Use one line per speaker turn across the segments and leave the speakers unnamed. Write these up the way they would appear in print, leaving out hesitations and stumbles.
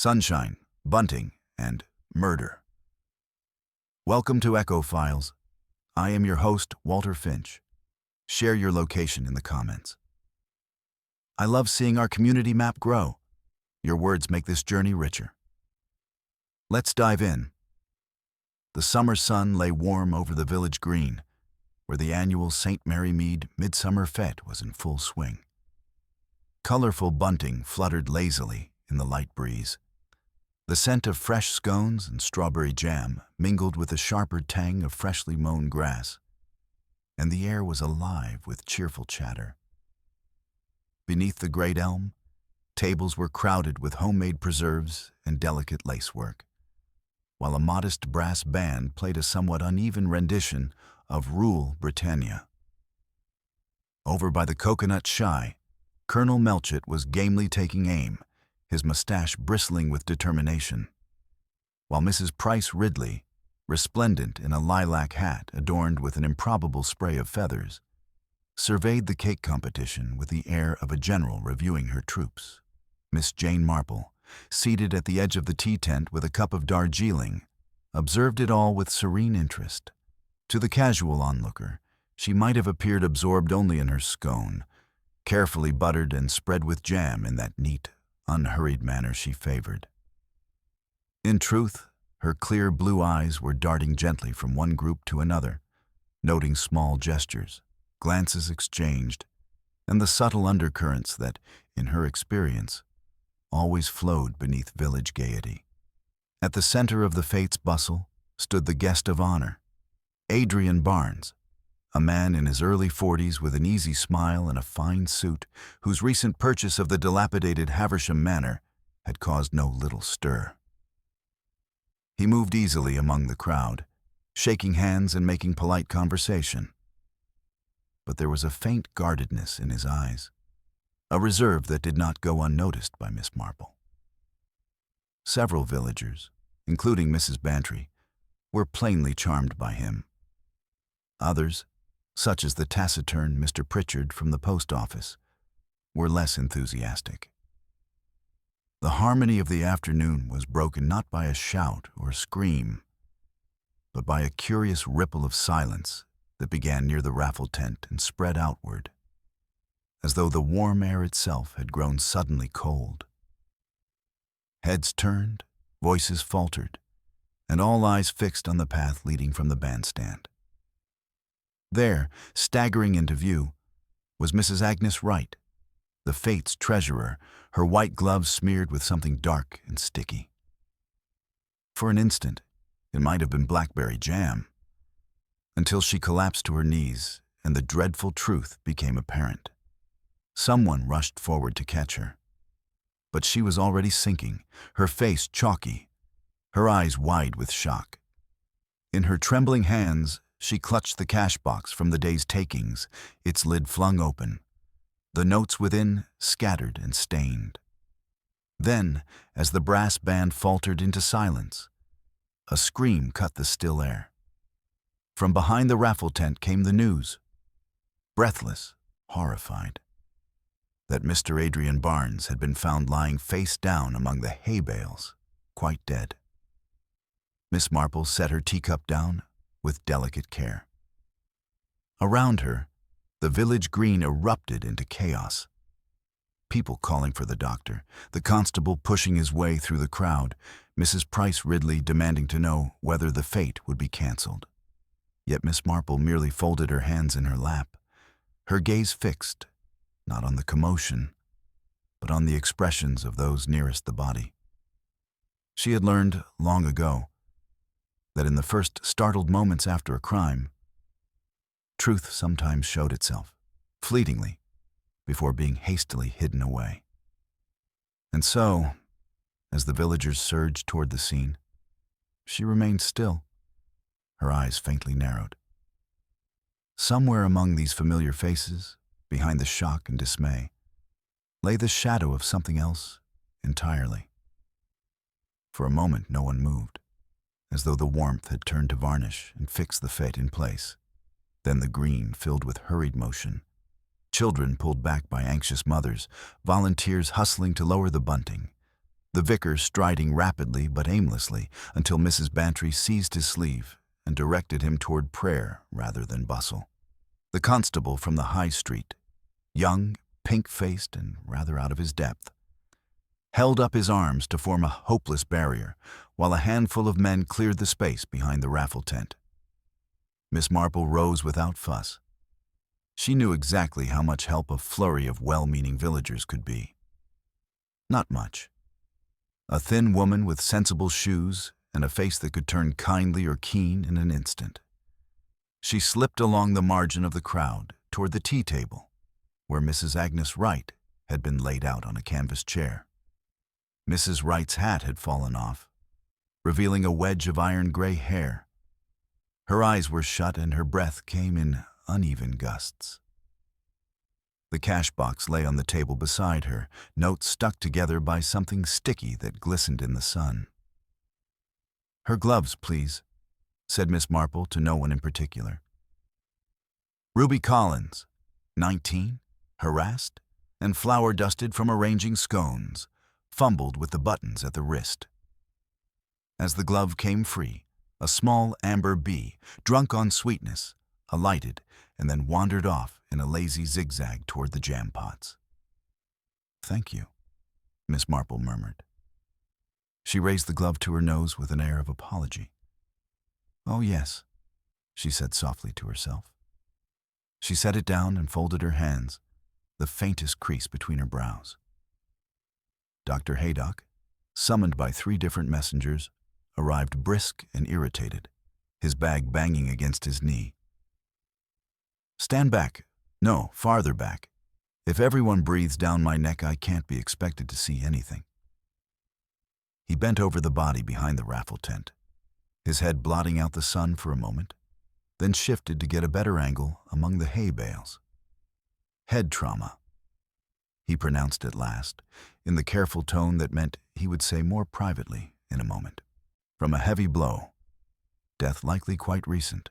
sunshine, bunting, and murder. Welcome to Echo Files. I am your host, Walter Finch. Share your location in the comments. I love seeing our community map grow. Your words make this journey richer. Let's dive in. The summer sun lay warm over the village green, where the annual St. Mary Mead Midsummer Fête was in full swing. Colorful bunting fluttered lazily in the light breeze. The scent of fresh scones and strawberry jam mingled with the sharper tang of freshly mown grass, and the air was alive with cheerful chatter. Beneath the great elm, tables were crowded with homemade preserves and delicate lacework, while a modest brass band played a somewhat uneven rendition of Rule Britannia. Over by the coconut shy, Colonel Melchett was gamely taking aim, his mustache bristling with determination, while Mrs. Price Ridley, resplendent in a lilac hat adorned with an improbable spray of feathers, surveyed the cake competition with the air of a general reviewing her troops. Miss Jane Marple, seated at the edge of the tea tent with a cup of Darjeeling, observed it all with serene interest. To the casual onlooker, she might have appeared absorbed only in her scone, carefully buttered and spread with jam in that neat, unhurried manner she favored. In truth, her clear blue eyes were darting gently from one group to another, noting small gestures, glances exchanged, and the subtle undercurrents that, in her experience, always flowed beneath village gaiety. At the center of the fate's bustle stood the guest of honor, Adrian Barnes, a man in his early 40s with an easy smile and a fine suit, whose recent purchase of the dilapidated Haversham Manor had caused no little stir. He moved easily among the crowd, shaking hands and making polite conversation. But there was a faint guardedness in his eyes, a reserve that did not go unnoticed by Miss Marple. Several villagers, including Mrs. Bantry, were plainly charmed by him. Others, such as the taciturn Mr. Pritchard from the post office, were less enthusiastic. The harmony of the afternoon was broken not by a shout or scream, but by a curious ripple of silence that began near the raffle tent and spread outward, as though the warm air itself had grown suddenly cold. Heads turned, voices faltered, and all eyes fixed on the path leading from the bandstand. There, staggering into view, was Mrs. Agnes Wright, the Fates treasurer, her white gloves smeared with something dark and sticky. For an instant, it might have been blackberry jam, until she collapsed to her knees and the dreadful truth became apparent. Someone rushed forward to catch her, but she was already sinking, her face chalky, her eyes wide with shock. In her trembling hands, she clutched the cash box from the day's takings, its lid flung open, the notes within scattered and stained. Then, as the brass band faltered into silence, a scream cut the still air. From behind the raffle tent came the news, breathless, horrified, that Mr. Adrian Barnes had been found lying face down among the hay bales, quite dead. Miss Marple set her teacup down with delicate care. Around her, the village green erupted into chaos. People calling for the doctor, the constable pushing his way through the crowd, Mrs. Price Ridley demanding to know whether the fete would be canceled. Yet Miss Marple merely folded her hands in her lap, her gaze fixed, not on the commotion, but on the expressions of those nearest the body. She had learned long ago that in the first startled moments after a crime, truth sometimes showed itself, fleetingly, before being hastily hidden away. And so, as the villagers surged toward the scene, she remained still, her eyes faintly narrowed. Somewhere among these familiar faces, behind the shock and dismay, lay the shadow of something else entirely. For a moment no one moved, as though the warmth had turned to varnish and fixed the fete in place. Then the green filled with hurried motion, children pulled back by anxious mothers, volunteers hustling to lower the bunting, the vicar striding rapidly but aimlessly until Mrs. Bantry seized his sleeve and directed him toward prayer rather than bustle. The constable from the high street, young, pink-faced, and rather out of his depth, held up his arms to form a hopeless barrier while a handful of men cleared the space behind the raffle tent. Miss Marple rose without fuss. She knew exactly how much help a flurry of well-meaning villagers could be. Not much. A thin woman with sensible shoes and a face that could turn kindly or keen in an instant. She slipped along the margin of the crowd toward the tea table, where Mrs. Agnes Wright had been laid out on a canvas chair. Mrs. Wright's hat had fallen off, revealing a wedge of iron-gray hair. Her eyes were shut and her breath came in uneven gusts. The cash box lay on the table beside her, notes stuck together by something sticky that glistened in the sun. "Her gloves, please," said Miss Marple to no one in particular. Ruby Collins, 19, harassed and flour-dusted from arranging scones, fumbled with the buttons at the wrist. As the glove came free, a small amber bee, drunk on sweetness, alighted and then wandered off in a lazy zigzag toward the jam pots. "Thank you," Miss Marple murmured. She raised the glove to her nose with an air of apology. "Oh, yes," she said softly to herself. She set it down and folded her hands, the faintest crease between her brows. Dr. Haydock, summoned by 3 different messengers, arrived brisk and irritated, his bag banging against his knee. "Stand back. No, farther back. If everyone breathes down my neck, I can't be expected to see anything." He bent over the body behind the raffle tent, his head blotting out the sun for a moment, then shifted to get a better angle among the hay bales. "Head trauma," he pronounced at last, in the careful tone that meant he would say more privately in a moment. "From a heavy blow. Death likely quite recent.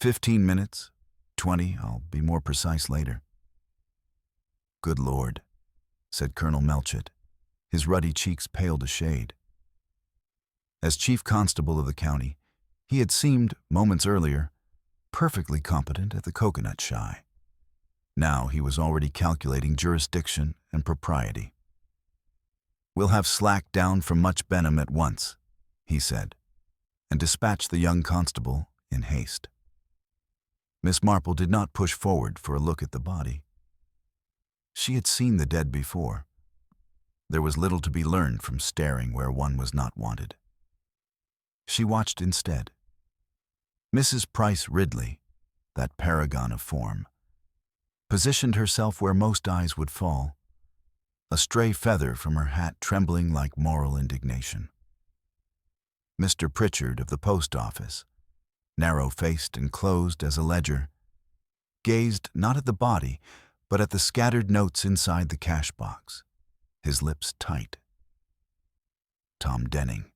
15 minutes, 20, I'll be more precise later." "Good Lord," said Colonel Melchett, his ruddy cheeks paled a shade. As chief constable of the county, he had seemed, moments earlier, perfectly competent at the coconut shy. Now he was already calculating jurisdiction and propriety. "We'll have slack down from Much Benham at once," he said, and dispatched the young constable in haste. Miss Marple did not push forward for a look at the body. She had seen the dead before. There was little to be learned from staring where one was not wanted. She watched instead. Mrs. Price Ridley, that paragon of form, positioned herself where most eyes would fall, a stray feather from her hat trembling like moral indignation. Mr. Pritchard of the post office, narrow-faced and closed as a ledger, gazed not at the body, but at the scattered notes inside the cash box, his lips tight. Tom Denning,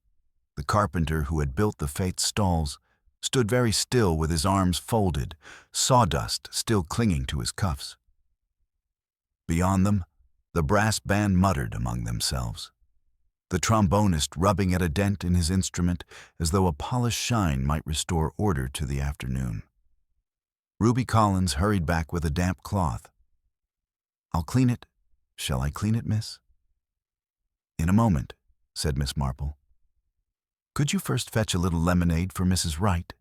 the carpenter who had built the Fate stalls, stood very still with his arms folded, sawdust still clinging to his cuffs. Beyond them, the brass band muttered among themselves, the trombonist rubbing at a dent in his instrument as though a polished shine might restore order to the afternoon. Ruby Collins hurried back with a damp cloth. "I'll clean it. Shall I clean it, miss?" "In a moment," said Miss Marple. "Could you first fetch a little lemonade for Mrs. Wright?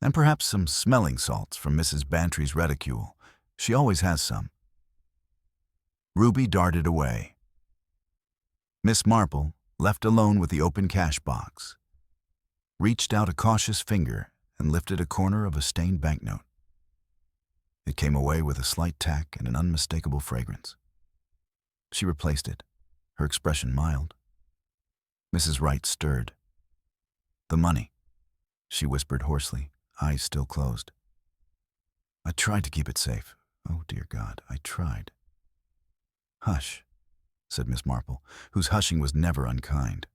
And perhaps some smelling salts from Mrs. Bantry's reticule. She always has some." Ruby darted away. Miss Marple, left alone with the open cash box, reached out a cautious finger and lifted a corner of a stained banknote. It came away with a slight tack and an unmistakable fragrance. She replaced it, her expression mild. Mrs. Wright stirred. "The money," she whispered hoarsely, eyes still closed. "I tried to keep it safe. Oh, dear God, I tried." "Hush," said Miss Marple, whose hushing was never unkind.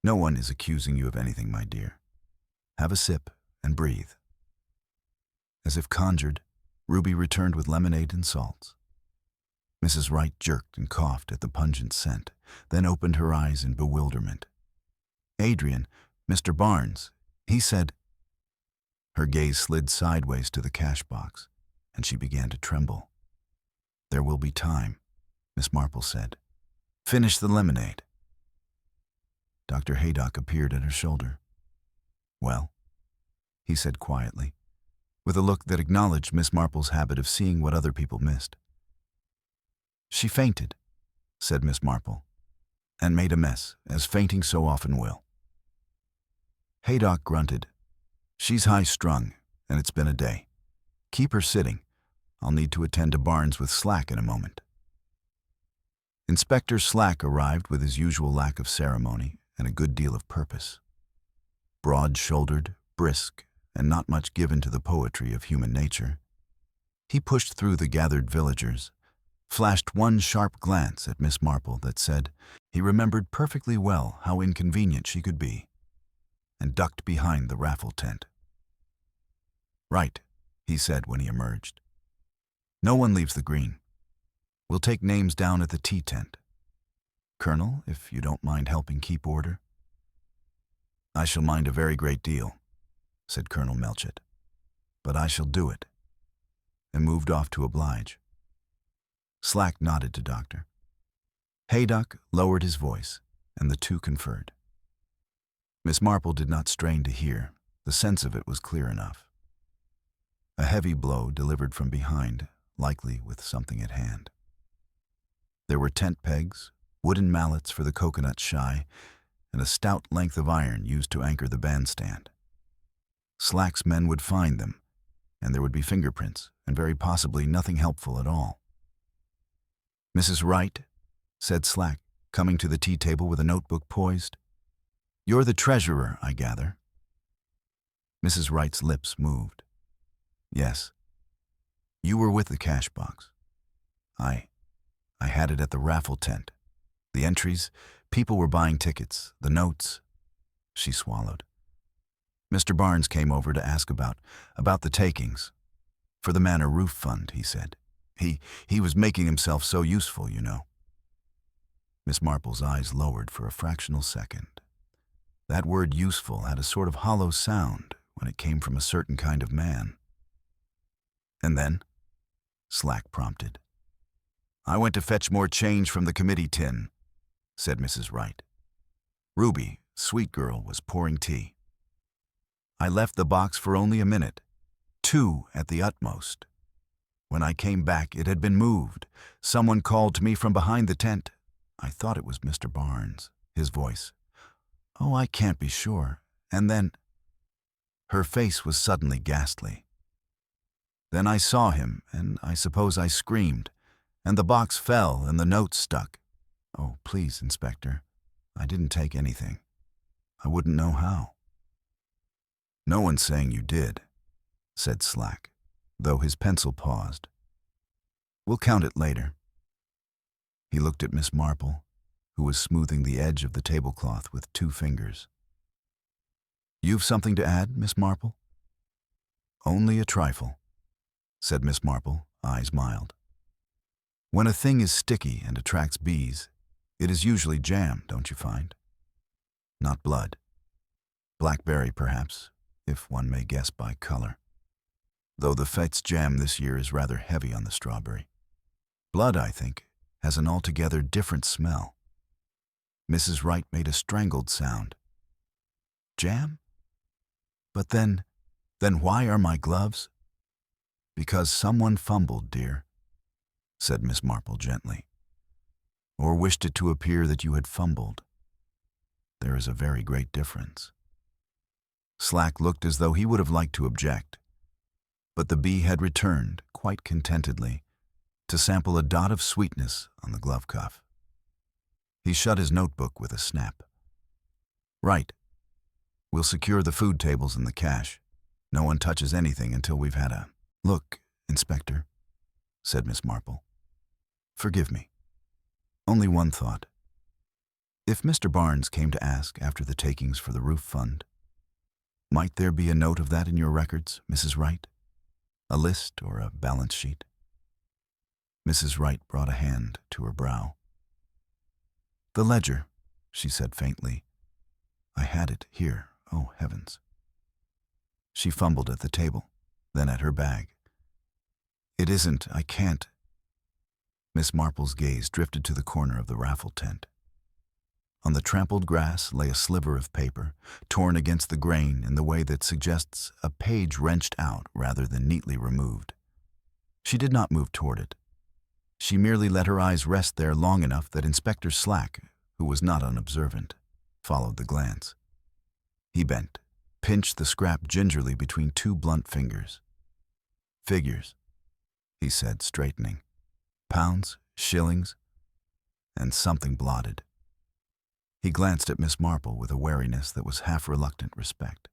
"No one is accusing you of anything, my dear. Have a sip and breathe." As if conjured, Ruby returned with lemonade and salts. Mrs. Wright jerked and coughed at the pungent scent, then opened her eyes in bewilderment. "Adrian, Mr. Barnes," he said. Her gaze slid sideways to the cash box, and she began to tremble. "There will be time," Miss Marple said. "Finish the lemonade." Dr. Haydock appeared at her shoulder. "Well?" he said quietly, with a look that acknowledged Miss Marple's habit of seeing what other people missed. "She fainted," said Miss Marple, "and made a mess, as fainting so often will." Haydock grunted. "She's high-strung, and it's been a day. Keep her sitting. I'll need to attend to Barnes with Slack in a moment." Inspector Slack arrived with his usual lack of ceremony and a good deal of purpose. Broad-shouldered, brisk, and not much given to the poetry of human nature, he pushed through the gathered villagers, flashed one sharp glance at Miss Marple that said he remembered perfectly well how inconvenient she could be, and ducked behind the raffle tent. "Right," he said when he emerged. "No one leaves the green. We'll take names down at the tea tent. Colonel, if you don't mind helping keep order." "I shall mind a very great deal," said Colonel Melchett, "but I shall do it," and moved off to oblige. Slack nodded to Doctor. Haydock lowered his voice, and the two conferred. Miss Marple did not strain to hear. The sense of it was clear enough. A heavy blow delivered from behind, likely with something at hand. There were tent pegs, wooden mallets for the coconut shy, and a stout length of iron used to anchor the bandstand. Slack's men would find them, and there would be fingerprints, and very possibly nothing helpful at all. "Mrs. Wright," said Slack, coming to the tea table with a notebook poised. "You're the treasurer, I gather." Mrs. Wright's lips moved. "Yes. You were with the cash box. I had it at the raffle tent. The entries, people were buying tickets, the notes." She swallowed. "Mr. Barnes came over to ask about the takings. For the Manor Roof Fund, he said. He was making himself so useful, you know." Miss Marple's eyes lowered for a fractional second. That word useful had a sort of hollow sound when it came from a certain kind of man. "And then?" Slack prompted. "I went to fetch more change from the committee tin," said Mrs. Wright. "Ruby, sweet girl, was pouring tea. I left the box for only a minute, 2 at the utmost. When I came back, it had been moved. Someone called to me from behind the tent. I thought it was Mr. Barnes, his voice. Oh, I can't be sure. And then—" Her face was suddenly ghastly. "Then I saw him, and I suppose I screamed, and the box fell and the note stuck. Oh, please, Inspector, I didn't take anything. I wouldn't know how." "No one's saying you did," said Slack, though his pencil paused. "We'll count it later." He looked at Miss Marple, who was smoothing the edge of the tablecloth with 2 fingers. "You've something to add, Miss Marple?" "Only a trifle," said Miss Marple, eyes mild. "When a thing is sticky and attracts bees, it is usually jam, don't you find? Not blood. Blackberry, perhaps, if one may guess by color. Though the Fête's jam this year is rather heavy on the strawberry. Blood, I think, has an altogether different smell." Mrs. Wright made a strangled sound. "Jam? But then why are my gloves?" "Because someone fumbled, dear," said Miss Marple gently. "Or wished it to appear that you had fumbled. There is a very great difference." Slack looked as though he would have liked to object, but the bee had returned, quite contentedly, to sample a dot of sweetness on the glove cuff. He shut his notebook with a snap. "Right. We'll secure the food tables and the cash. No one touches anything until we've had a—" "Look, Inspector," said Miss Marple. "Forgive me. Only one thought. If Mr. Barnes came to ask after the takings for the roof fund, might there be a note of that in your records, Mrs. Wright? A list or a balance sheet?" Mrs. Wright brought a hand to her brow. "The ledger," she said faintly. "I had it here, oh heavens." She fumbled at the table, then at her bag. "It isn't, I can't." Miss Marple's gaze drifted to the corner of the raffle tent. On the trampled grass lay a sliver of paper, torn against the grain in the way that suggests a page wrenched out rather than neatly removed. She did not move toward it. She merely let her eyes rest there long enough that Inspector Slack, who was not unobservant, followed the glance. He bent, pinched the scrap gingerly between two blunt fingers. "Figures," he said, straightening. "Pounds, shillings, and something blotted." He glanced at Miss Marple with a wariness that was half-reluctant respect.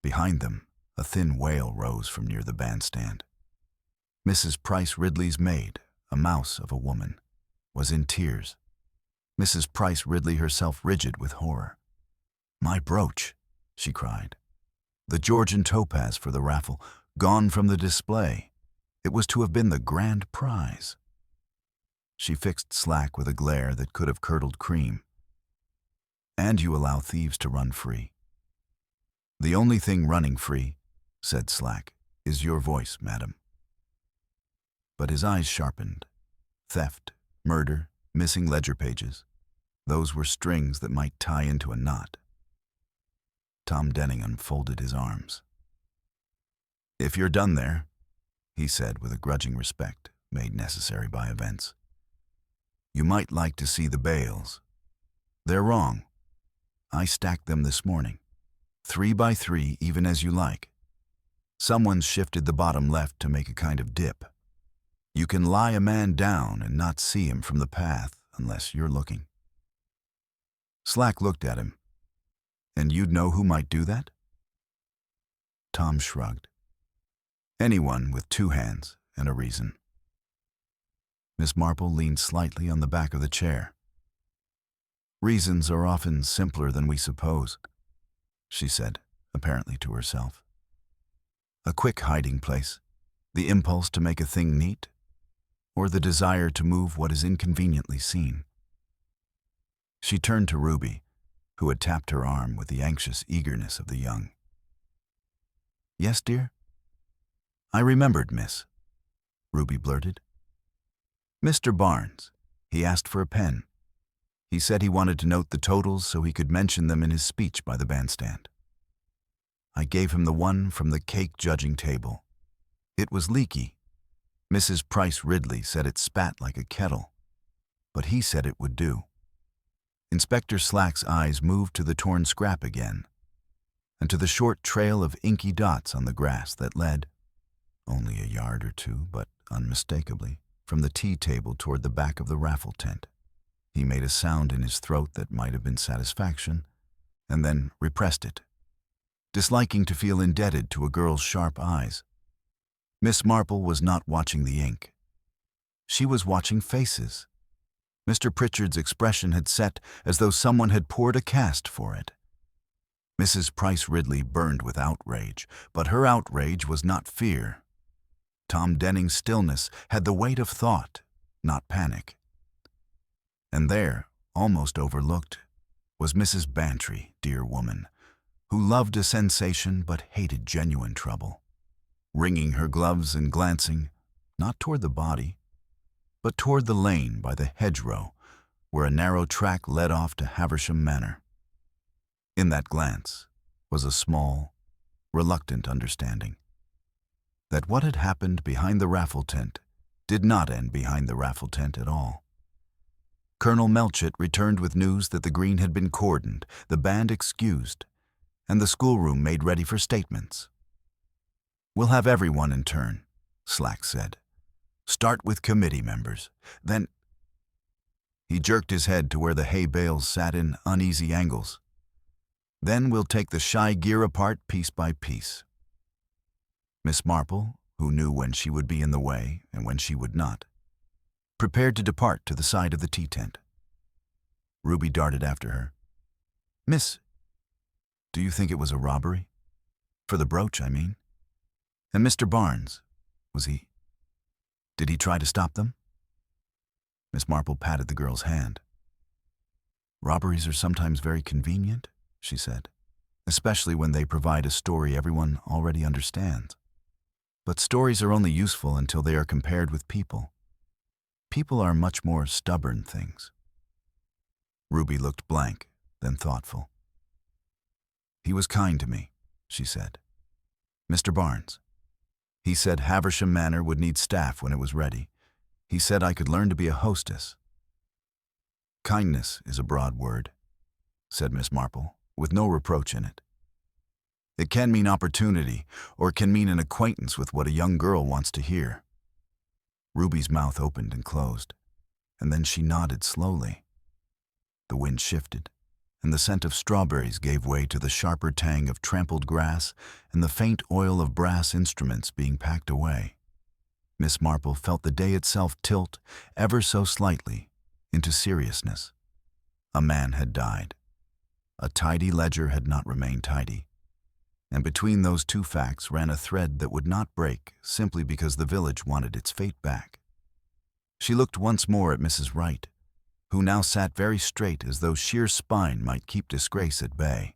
Behind them, a thin wail rose from near the bandstand. Mrs. Price Ridley's maid, a mouse of a woman, was in tears. Mrs. Price Ridley herself rigid with horror. "My brooch," she cried. "The Georgian topaz for the raffle, gone from the display. It was to have been the grand prize." She fixed Slack with a glare that could have curdled cream. "And you allow thieves to run free." "The only thing running free," said Slack, "is your voice, madam." But his eyes sharpened. Theft, murder, missing ledger pages. Those were strings that might tie into a knot. Tom Denning unfolded his arms. "If you're done there," he said with a grudging respect made necessary by events, "you might like to see the bales. They're wrong. I stacked them this morning. 3 by 3, even as you like. Someone's shifted the bottom left to make a kind of dip. You can lie a man down and not see him from the path unless you're looking." Slack looked at him. "And you'd know who might do that?" Tom shrugged. "Anyone with 2 hands and a reason." Miss Marple leaned slightly on the back of the chair. "Reasons are often simpler than we suppose," she said, apparently to herself. "A quick hiding place, the impulse to make a thing neat, or the desire to move what is inconveniently seen." She turned to Ruby, who had tapped her arm with the anxious eagerness of the young. "Yes, dear?" "I remembered, miss," Ruby blurted. "Mr. Barnes. He asked for a pen. He said he wanted to note the totals so he could mention them in his speech by the bandstand. I gave him the one from the cake judging table. It was leaky. Mrs. Price Ridley said it spat like a kettle, but he said it would do." Inspector Slack's eyes moved to the torn scrap again, and to the short trail of inky dots on the grass that led, only a yard or two, but unmistakably, from the tea table toward the back of the raffle tent. He made a sound in his throat that might have been satisfaction, and then repressed it, disliking to feel indebted to a girl's sharp eyes. Miss Marple was not watching the ink. She was watching faces. Mr. Pritchard's expression had set as though someone had poured a cast for it. Mrs. Price Ridley burned with outrage, but her outrage was not fear. Tom Denning's stillness had the weight of thought, not panic. And there, almost overlooked, was Mrs. Bantry, dear woman, who loved a sensation but hated genuine trouble, wringing her gloves and glancing, not toward the body, but toward the lane by the hedgerow, where a narrow track led off to Haversham Manor. In that glance was a small, reluctant understanding that what had happened behind the raffle tent did not end behind the raffle tent at all. Colonel Melchett returned with news that the green had been cordoned, the band excused, and the schoolroom made ready for statements. "We'll have everyone in turn," Slack said. "Start with committee members. Then—" He jerked his head to where the hay bales sat in uneasy angles. "Then we'll take the shy gear apart piece by piece." Miss Marple, who knew when she would be in the way and when she would not, prepared to depart to the side of the tea tent. Ruby darted after her. "Miss, do you think it was a robbery? For the brooch, I mean. And Mr. Barnes, did he try to stop them?" Miss Marple patted the girl's hand. Robberies are sometimes very convenient, she said, especially when they provide a story everyone already understands. But stories are only useful until they are compared with people. People are much more stubborn things. Ruby looked blank, then thoughtful. He was kind to me, she said. Mr. Barnes. He said Haversham Manor would need staff when it was ready. He said I could learn to be a hostess. Kindness is a broad word, said Miss Marple, with no reproach in it. It can mean opportunity, or it can mean an acquaintance with what a young girl wants to hear. Ruby's mouth opened and closed, and then she nodded slowly. The wind shifted, and the scent of strawberries gave way to the sharper tang of trampled grass and the faint oil of brass instruments being packed away. Miss Marple felt the day itself tilt, ever so slightly, into seriousness. A man had died. A tidy ledger had not remained tidy. And between those two facts ran a thread that would not break simply because the village wanted its fate back. She looked once more at Mrs. Wright, who now sat very straight as though sheer spine might keep disgrace at bay.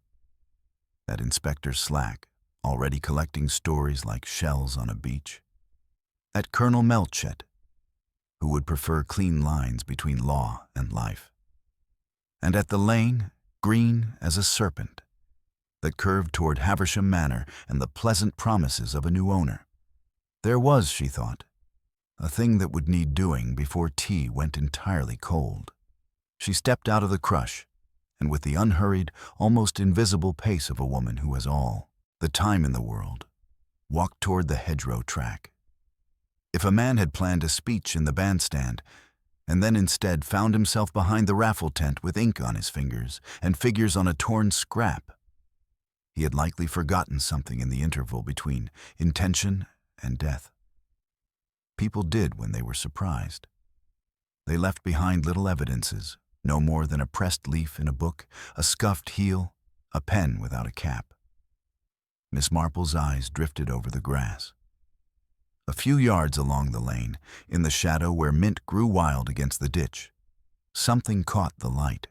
At Inspector Slack, already collecting stories like shells on a beach. At Colonel Melchet, who would prefer clean lines between law and life. And at the lane, green as a serpent, that curved toward Haversham Manor and the pleasant promises of a new owner. There was, she thought, a thing that would need doing before tea went entirely cold. She stepped out of the crush, and with the unhurried, almost invisible pace of a woman who has all the time in the world, walked toward the hedgerow track. If a man had planned a speech in the bandstand, and then instead found himself behind the raffle tent with ink on his fingers and figures on a torn scrap, he had likely forgotten something in the interval between intention and death. People did when they were surprised. They left behind little evidences, no more than a pressed leaf in a book, a scuffed heel, a pen without a cap. Miss Marple's eyes drifted over the grass. A few yards along the lane, in the shadow where mint grew wild against the ditch, something caught the light.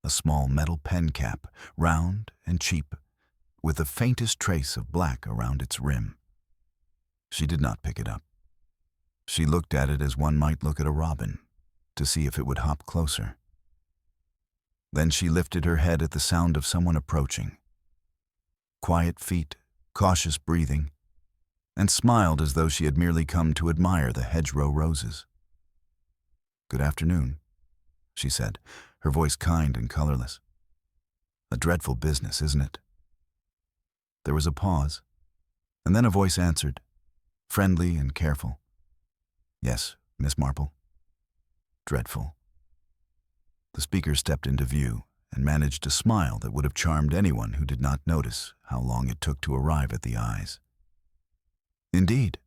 A small metal pen cap, round and cheap, with the faintest trace of black around its rim. She did not pick it up. She looked at it as one might look at a robin, to see if it would hop closer. Then she lifted her head at the sound of someone approaching. Quiet feet, cautious breathing, and smiled as though she had merely come to admire the hedgerow roses. "Good afternoon," she said, her voice kind and colorless. "A dreadful business, isn't it?" There was a pause, and then a voice answered, friendly and careful. "Yes, Miss Marple. Dreadful." The speaker stepped into view and managed a smile that would have charmed anyone who did not notice how long it took to arrive at the eyes. "Indeed,"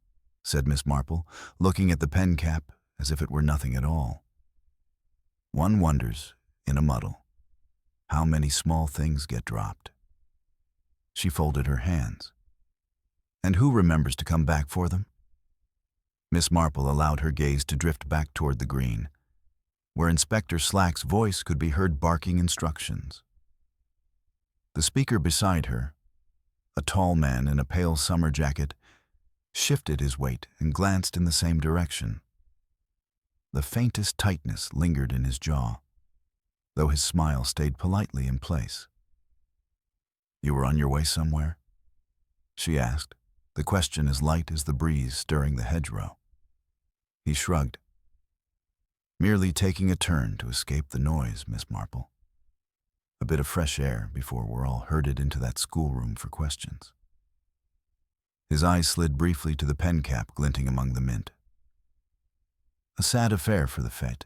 said Miss Marple, looking at the pen cap as if it were nothing at all. One wonders, in a muddle, how many small things get dropped. She folded her hands. "And who remembers to come back for them?" Miss Marple allowed her gaze to drift back toward the green, where Inspector Slack's voice could be heard barking instructions. The speaker beside her, a tall man in a pale summer jacket, shifted his weight and glanced in the same direction. The faintest tightness lingered in his jaw, though his smile stayed politely in place. "You were on your way somewhere?" she asked, the question as light as the breeze stirring the hedgerow. He shrugged. "Merely taking a turn to escape the noise, Miss Marple. A bit of fresh air before we're all herded into that schoolroom for questions." His eyes slid briefly to the pen cap glinting among the mint. "A sad affair for the fête."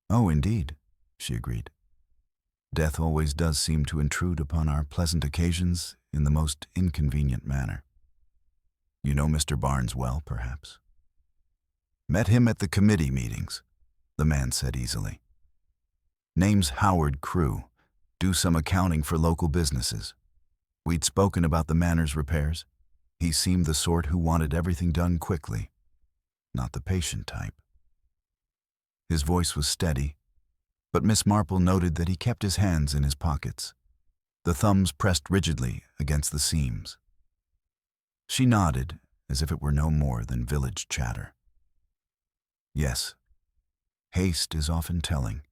"Oh, indeed," she agreed. "Death always does seem to intrude upon our pleasant occasions in the most inconvenient manner. You know Mr. Barnes well, perhaps?" "Met him at the committee meetings," the man said easily. "Name's Howard Crew, do some accounting for local businesses. We'd spoken about the manor's repairs. He seemed the sort who wanted everything done quickly, not the patient type." His voice was steady, but Miss Marple noted that he kept his hands in his pockets, the thumbs pressed rigidly against the seams. She nodded, as if it were no more than village chatter. Yes, haste is often telling.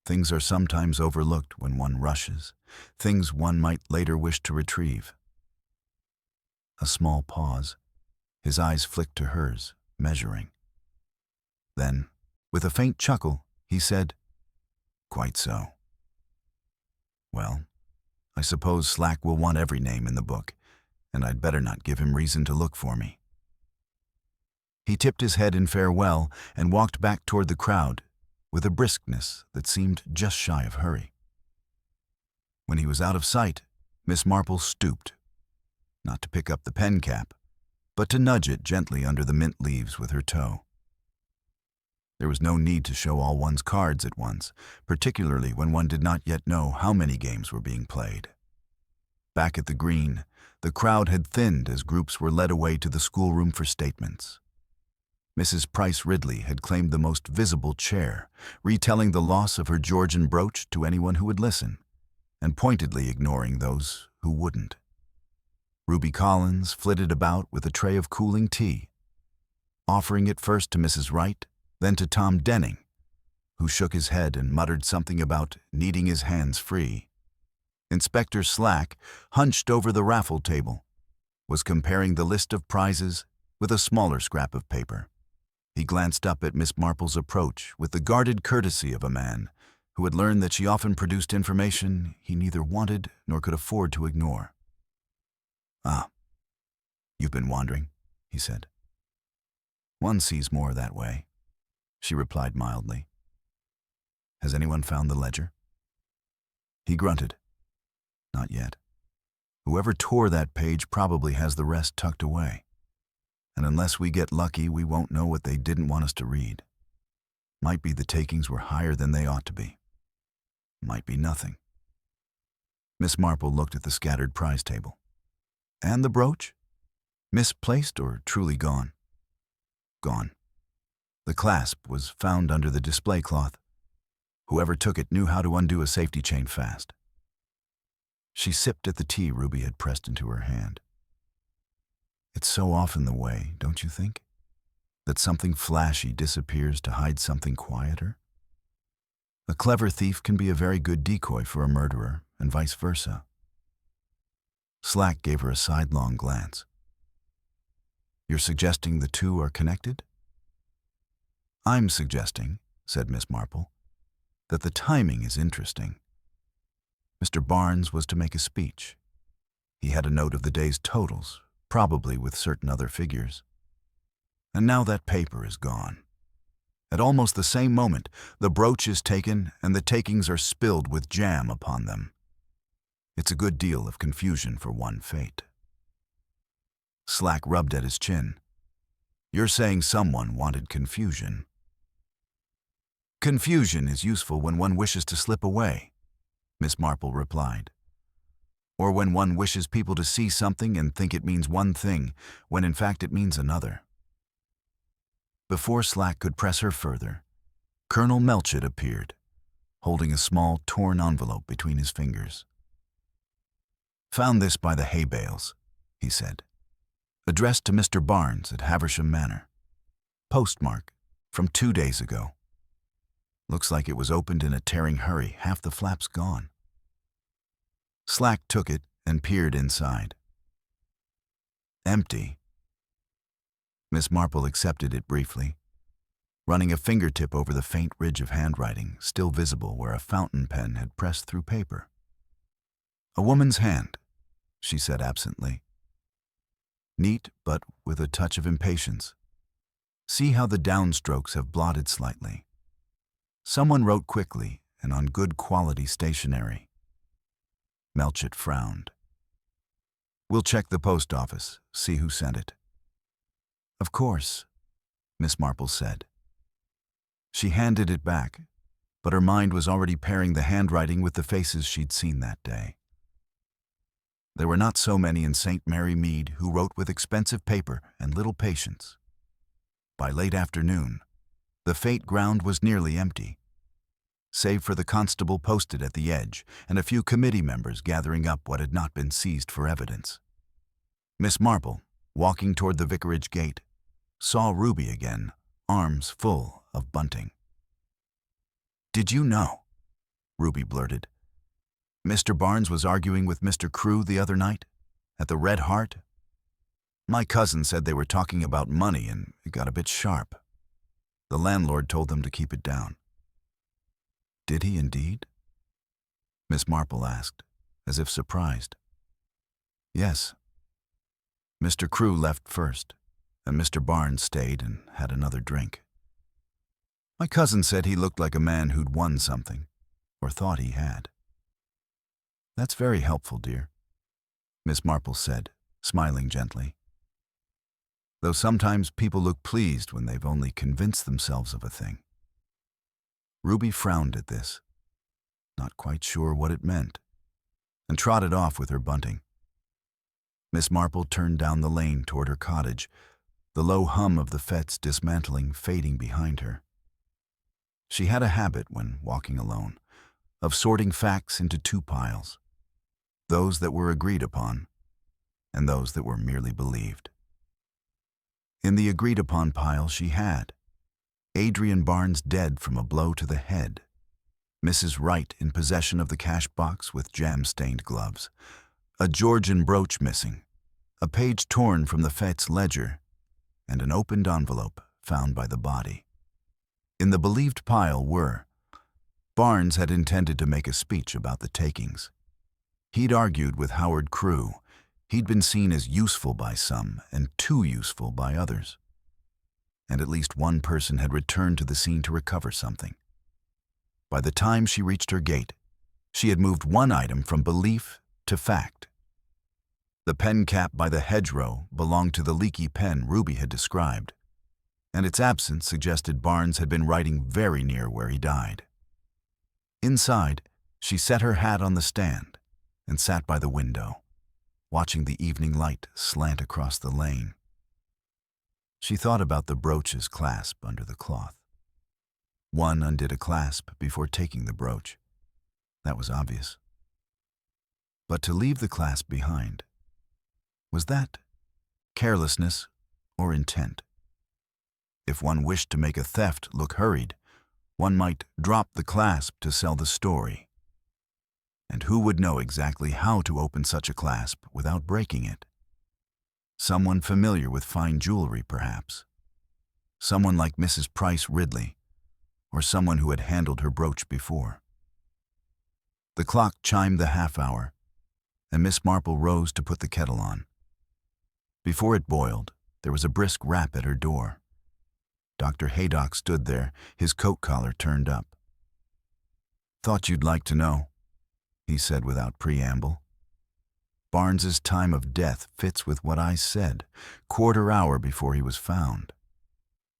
Things are sometimes overlooked when one rushes, things one might later wish to retrieve. A small pause. His eyes flicked to hers, measuring. Then, with a faint chuckle, he said, "Quite so. Well, I suppose Slack will want every name in the book, and I'd better not give him reason to look for me." He tipped his head in farewell and walked back toward the crowd, with a briskness that seemed just shy of hurry. When he was out of sight, Miss Marple stooped, not to pick up the pen cap, but to nudge it gently under the mint leaves with her toe. There was no need to show all one's cards at once, particularly when one did not yet know how many games were being played. Back at the green, the crowd had thinned as groups were led away to the schoolroom for statements. Mrs. Price Ridley had claimed the most visible chair, retelling the loss of her Georgian brooch to anyone who would listen, and pointedly ignoring those who wouldn't. Ruby Collins flitted about with a tray of cooling tea, offering it first to Mrs. Wright, then to Tom Denning, who shook his head and muttered something about needing his hands free. Inspector Slack, hunched over the raffle table, was comparing the list of prizes with a smaller scrap of paper. He glanced up at Miss Marple's approach with the guarded courtesy of a man who had learned that she often produced information he neither wanted nor could afford to ignore. "Ah, you've been wandering," he said. "One sees more that way," she replied mildly. "Has anyone found the ledger?" He grunted. "Not yet. Whoever tore that page probably has the rest tucked away. And unless we get lucky, we won't know what they didn't want us to read. Might be the takings were higher than they ought to be. Might be nothing." Miss Marple looked at the scattered prize table. "And the brooch? Misplaced or truly gone?" "Gone. The clasp was found under the display cloth. Whoever took it knew how to undo a safety chain fast." She sipped at the tea Ruby had pressed into her hand. "It's so often the way, don't you think? That something flashy disappears to hide something quieter? A clever thief can be a very good decoy for a murderer, and vice versa." Slack gave her a sidelong glance. "You're suggesting the two are connected?" "I'm suggesting," said Miss Marple, "that the timing is interesting. Mr. Barnes was to make a speech. He had a note of the day's totals, probably with certain other figures. And now that paper is gone. At almost the same moment, the brooch is taken and the takings are spilled with jam upon them. It's a good deal of confusion for one fate." Slack rubbed at his chin. "You're saying someone wanted confusion." "Confusion is useful when one wishes to slip away," Miss Marple replied. "Or when one wishes people to see something and think it means one thing, when in fact it means another." Before Slack could press her further, Colonel Melchett appeared, holding a small, torn envelope between his fingers. "Found this by the hay bales," he said. "Addressed to Mr. Barnes at Haversham Manor. Postmark from 2 days ago. Looks like it was opened in a tearing hurry, half the flaps gone." Slack took it and peered inside. "Empty." Miss Marple accepted it briefly, running a fingertip over the faint ridge of handwriting still visible where a fountain pen had pressed through paper. "A woman's hand," she said absently. "Neat, but with a touch of impatience. See how the downstrokes have blotted slightly. Someone wrote quickly and on good quality stationery." Melchett frowned. "We'll check the post office, see who sent it." "Of course," Miss Marple said. She handed it back, but her mind was already pairing the handwriting with the faces she'd seen that day. There were not so many in St. Mary Mead who wrote with expensive paper and little patience. By late afternoon, the fete ground was nearly empty. save for the constable posted at the edge and a few committee members gathering up what had not been seized for evidence. Miss Marple, walking toward the vicarage gate, saw Ruby again, arms full of bunting. "Did you know?" Ruby blurted. "Mr. Barnes was arguing with Mr. Crewe the other night, at the Red Hart? My cousin said they were talking about money and it got a bit sharp. The landlord told them to keep it down." "Did he indeed?" Miss Marple asked, as if surprised. "Yes. Mr. Crewe left first, and Mr. Barnes stayed and had another drink. My cousin said he looked like a man who'd won something, or thought he had." "That's very helpful, dear," Miss Marple said, smiling gently. "Though sometimes people look pleased when they've only convinced themselves of a thing." Ruby frowned at this, not quite sure what it meant, and trotted off with her bunting. Miss Marple turned down the lane toward her cottage, the low hum of the Fête's dismantling fading behind her. She had a habit, when walking alone, of sorting facts into two piles, those that were agreed upon and those that were merely believed. In the agreed-upon pile she had Adrian Barnes dead from a blow to the head, Mrs. Wright in possession of the cash box with jam-stained gloves, a Georgian brooch missing, a page torn from the Fête's ledger, and an opened envelope found by the body. In the believed pile were: Barnes had intended to make a speech about the takings. He'd argued with Howard Crewe. He'd been seen as useful by some and too useful by others. And at least one person had returned to the scene to recover something. By the time she reached her gate, she had moved one item from belief to fact. The pen cap by the hedgerow belonged to the leaky pen Ruby had described, and its absence suggested Barnes had been writing very near where he died. Inside, she set her hat on the stand and sat by the window, watching the evening light slant across the lane. She thought about the brooch's clasp under the cloth. One undid a clasp before taking the brooch. That was obvious. But to leave the clasp behind, was that carelessness or intent? If one wished to make a theft look hurried, one might drop the clasp to sell the story. And who would know exactly how to open such a clasp without breaking it? Someone familiar with fine jewelry, perhaps. Someone like Mrs. Price Ridley, or someone who had handled her brooch before. The clock chimed the half-hour, and Miss Marple rose to put the kettle on. Before it boiled, there was a brisk rap at her door. Dr. Haydock stood there, his coat collar turned up. "Thought you'd like to know," he said without preamble. "Barnes's time of death fits with what I said, quarter hour before he was found.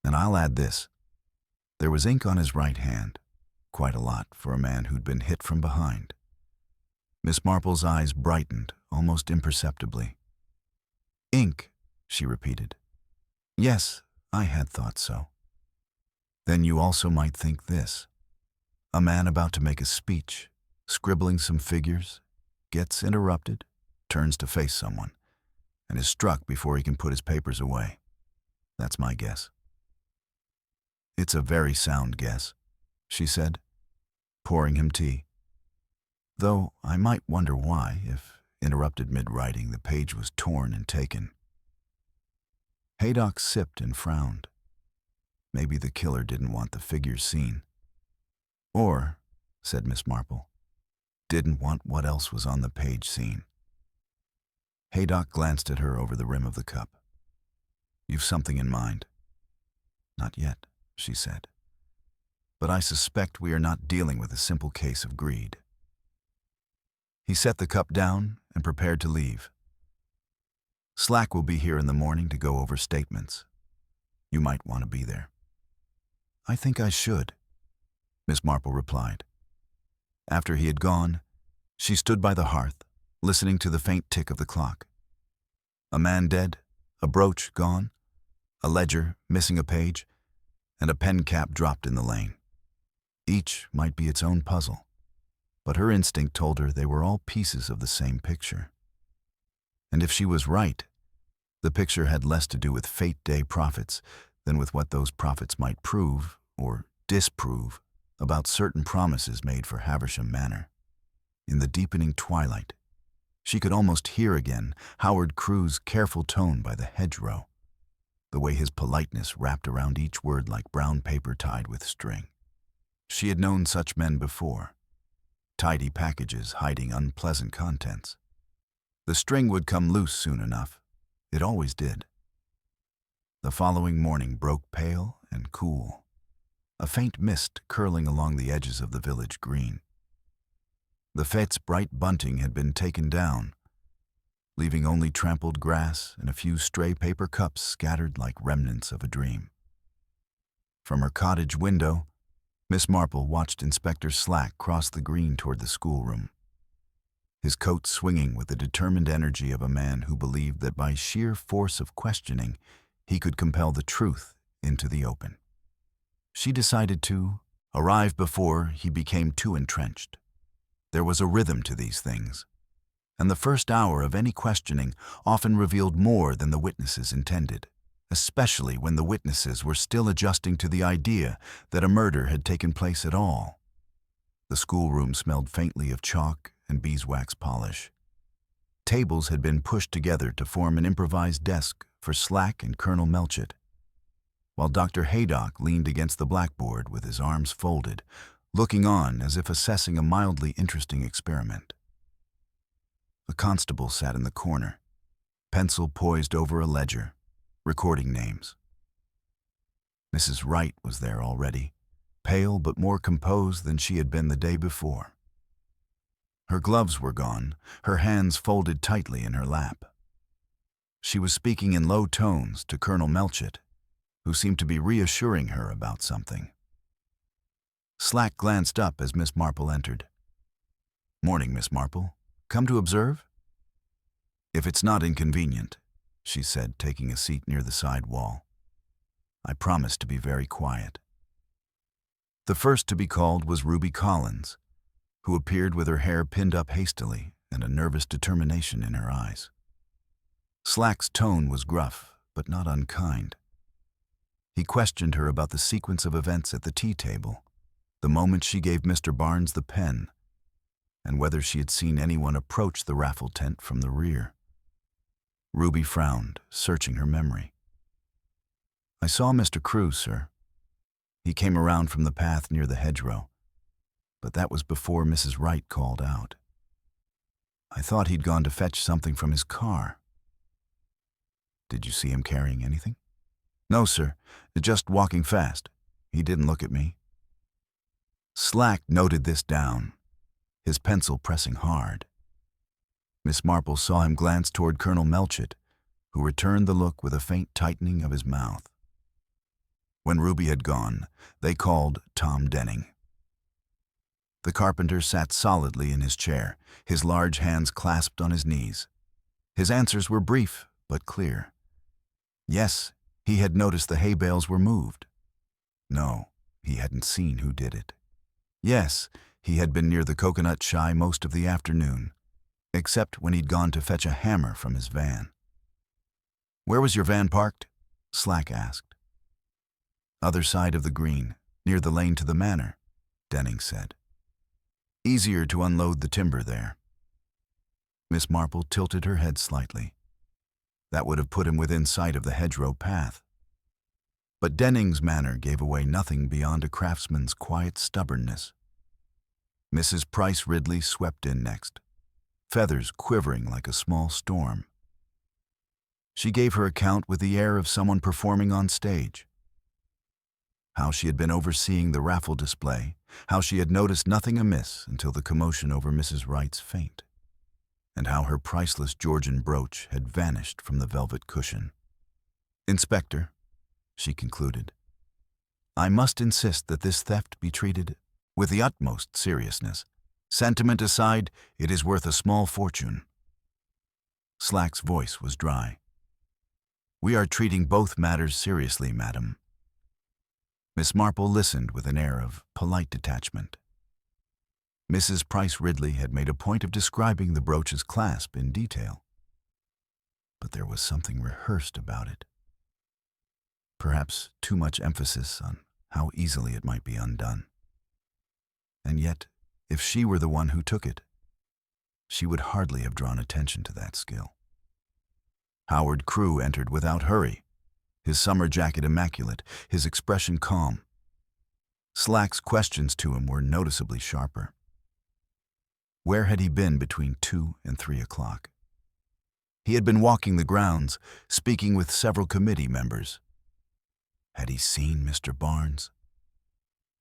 And I'll add this. There was ink on his right hand, quite a lot for a man who'd been hit from behind." Miss Marple's eyes brightened, almost imperceptibly. "Ink," she repeated. "Yes, I had thought so." "Then you also might think this. A man about to make a speech, scribbling some figures, gets interrupted, turns to face someone, and is struck before he can put his papers away. That's my guess." "It's a very sound guess," she said, pouring him tea. "Though I might wonder why, if, interrupted mid-writing, the page was torn and taken." Haydock sipped and frowned. Maybe the killer didn't want the figures seen. Or, said Miss Marple, didn't want what else was on the page seen. Haydock glanced at her over the rim of the cup. "You've something in mind?" "Not yet," she said. "But I suspect we are not dealing with a simple case of greed." He set the cup down and prepared to leave. "Slack will be here in the morning to go over statements. You might want to be there." "I think I should," Miss Marple replied. After he had gone, she stood by the hearth, listening to the faint tick of the clock. A man dead, a brooch gone, a ledger missing a page, and a pen cap dropped in the lane. Each might be its own puzzle, but her instinct told her they were all pieces of the same picture. And if she was right, the picture had less to do with fete day prophets than with what those prophets might prove or disprove about certain promises made for Havisham Manor. In the deepening twilight, she could almost hear again Howard Crewe's careful tone by the hedgerow, the way his politeness wrapped around each word like brown paper tied with string. She had known such men before, tidy packages hiding unpleasant contents. The string would come loose soon enough. It always did. The following morning broke pale and cool, a faint mist curling along the edges of the village green. The fête's bright bunting had been taken down, leaving only trampled grass and a few stray paper cups scattered like remnants of a dream. From her cottage window, Miss Marple watched Inspector Slack cross the green toward the schoolroom, his coat swinging with the determined energy of a man who believed that by sheer force of questioning, he could compel the truth into the open. She decided to arrive before he became too entrenched. There was a rhythm to these things, and the first hour of any questioning often revealed more than the witnesses intended, especially when the witnesses were still adjusting to the idea that a murder had taken place at all. The schoolroom smelled faintly of chalk and beeswax polish. Tables had been pushed together to form an improvised desk for Slack and Colonel Melchett, while Dr. Haydock leaned against the blackboard with his arms folded, looking on as if assessing a mildly interesting experiment. A constable sat in the corner, pencil poised over a ledger, recording names. Mrs. Wright was there already, pale but more composed than she had been the day before. Her gloves were gone, her hands folded tightly in her lap. She was speaking in low tones to Colonel Melchett, who seemed to be reassuring her about something. Slack glanced up as Miss Marple entered. "Morning, Miss Marple. Come to observe?" "If it's not inconvenient," she said, taking a seat near the side wall. "I promise to be very quiet." The first to be called was Ruby Collins, who appeared with her hair pinned up hastily and a nervous determination in her eyes. Slack's tone was gruff, but not unkind. He questioned her about the sequence of events at the tea table, the moment she gave Mr. Barnes the pen, and whether she had seen anyone approach the raffle tent from the rear. Ruby frowned, searching her memory. "I saw Mr. Crewe, sir. He came around from the path near the hedgerow, but that was before Mrs. Wright called out. I thought he'd gone to fetch something from his car." "Did you see him carrying anything?" "No, sir. Just walking fast. He didn't look at me." Slack noted this down, his pencil pressing hard. Miss Marple saw him glance toward Colonel Melchett, who returned the look with a faint tightening of his mouth. When Ruby had gone, they called Tom Denning. The carpenter sat solidly in his chair, his large hands clasped on his knees. His answers were brief but clear. Yes, he had noticed the hay bales were moved. No, he hadn't seen who did it. Yes, he had been near the coconut shy most of the afternoon, except when he'd gone to fetch a hammer from his van. "Where was your van parked?" Slack asked. "Other side of the green, near the lane to the manor," Denning said. "Easier to unload the timber there." Miss Marple tilted her head slightly. That would have put him within sight of the hedgerow path. But Denning's manner gave away nothing beyond a craftsman's quiet stubbornness. Mrs. Price Ridley swept in next, feathers quivering like a small storm. She gave her account with the air of someone performing on stage. How she had been overseeing the raffle display, how she had noticed nothing amiss until the commotion over Mrs. Wright's faint, and how her priceless Georgian brooch had vanished from the velvet cushion. "Inspector," she concluded, "I must insist that this theft be treated with the utmost seriousness. Sentiment aside, it is worth a small fortune." Slack's voice was dry. "We are treating both matters seriously, madam." Miss Marple listened with an air of polite detachment. Mrs. Price Ridley had made a point of describing the brooch's clasp in detail. But there was something rehearsed about it. Perhaps too much emphasis on how easily it might be undone. And yet, if she were the one who took it, she would hardly have drawn attention to that skill. Howard Crewe entered without hurry, his summer jacket immaculate, his expression calm. Slack's questions to him were noticeably sharper. Where had he been between 2 and 3 o'clock? He had been walking the grounds, speaking with several committee members. Had he seen Mr. Barnes?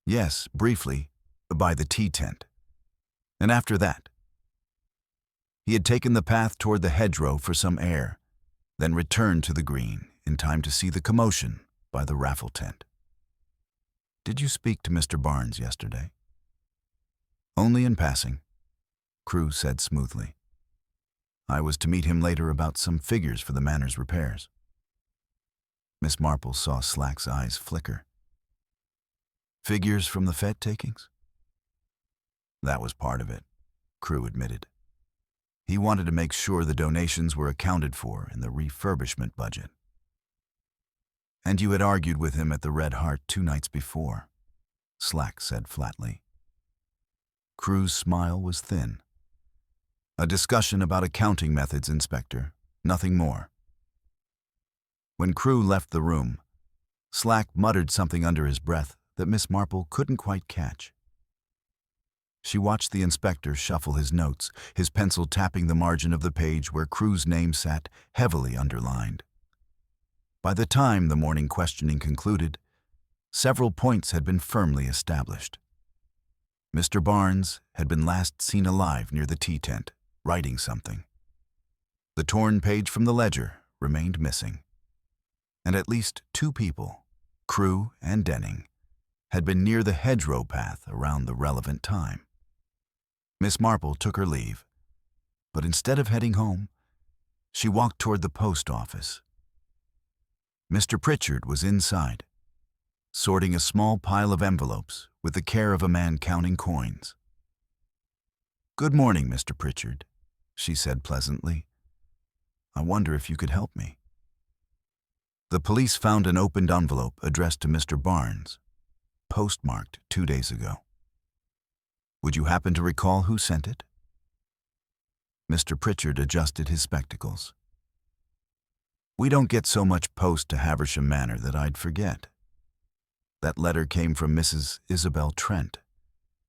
Yes, briefly, by the tea tent. And after that, he had taken the path toward the hedgerow for some air, then returned to the green in time to see the commotion by the raffle tent. Did you speak to Mr. Barnes yesterday? Only in passing, Crewe said smoothly. I was to meet him later about some figures for the manor's repairs. Miss Marple saw Slack's eyes flicker. Figures from the fête takings? That was part of it, Crewe admitted. He wanted to make sure the donations were accounted for in the refurbishment budget. And you had argued with him at the Red Hart 2 nights before, Slack said flatly. Crewe's smile was thin. A discussion about accounting methods, Inspector, nothing more. When Crewe left the room, Slack muttered something under his breath that Miss Marple couldn't quite catch. She watched the inspector shuffle his notes, his pencil tapping the margin of the page where Crewe's name sat heavily underlined. By the time the morning questioning concluded, several points had been firmly established. Mr. Barnes had been last seen alive near the tea tent, writing something. The torn page from the ledger remained missing. And at least 2 people, Crewe and Denning, had been near the hedgerow path around the relevant time. Miss Marple took her leave, but instead of heading home, she walked toward the post office. Mr. Pritchard was inside, sorting a small pile of envelopes with the care of a man counting coins. Good morning, Mr. Pritchard, she said pleasantly. I wonder if you could help me. The police found an opened envelope addressed to Mr. Barnes, postmarked 2 days ago. Would you happen to recall who sent it? Mr. Pritchard adjusted his spectacles. We don't get so much post to Haversham Manor that I'd forget. That letter came from Mrs. Isabel Trent.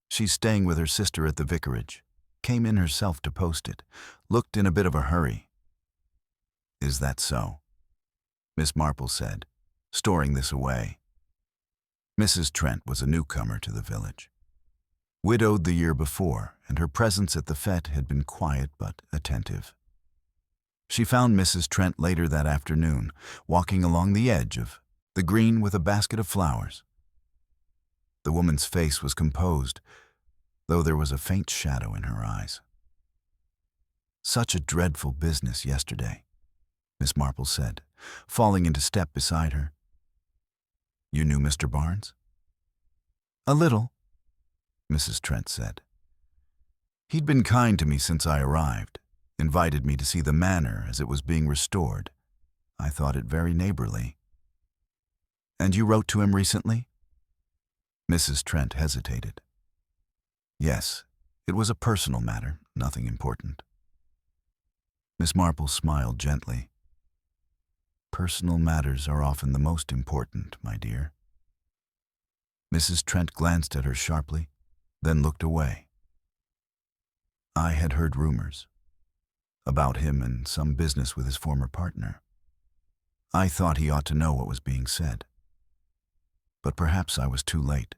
She's staying with her sister at the vicarage. Came in herself to post it. Looked in a bit of a hurry. Is that so? Miss Marple said, storing this away. Mrs. Trent was a newcomer to the village. Widowed the year before, and her presence at the fête had been quiet but attentive. She found Mrs. Trent later that afternoon, walking along the edge of the green with a basket of flowers. The woman's face was composed, though there was a faint shadow in her eyes. Such a dreadful business yesterday, Miss Marple said, falling into step beside her. You knew Mr. Barnes? A little, Mrs. Trent said. He'd been kind to me since I arrived, invited me to see the manor as it was being restored. I thought it very neighborly. And you wrote to him recently? Mrs. Trent hesitated. Yes, it was a personal matter, nothing important. Miss Marple smiled gently. Personal matters are often the most important, my dear. Mrs. Trent glanced at her sharply, then looked away. I had heard rumors about him and some business with his former partner. I thought he ought to know what was being said. But perhaps I was too late.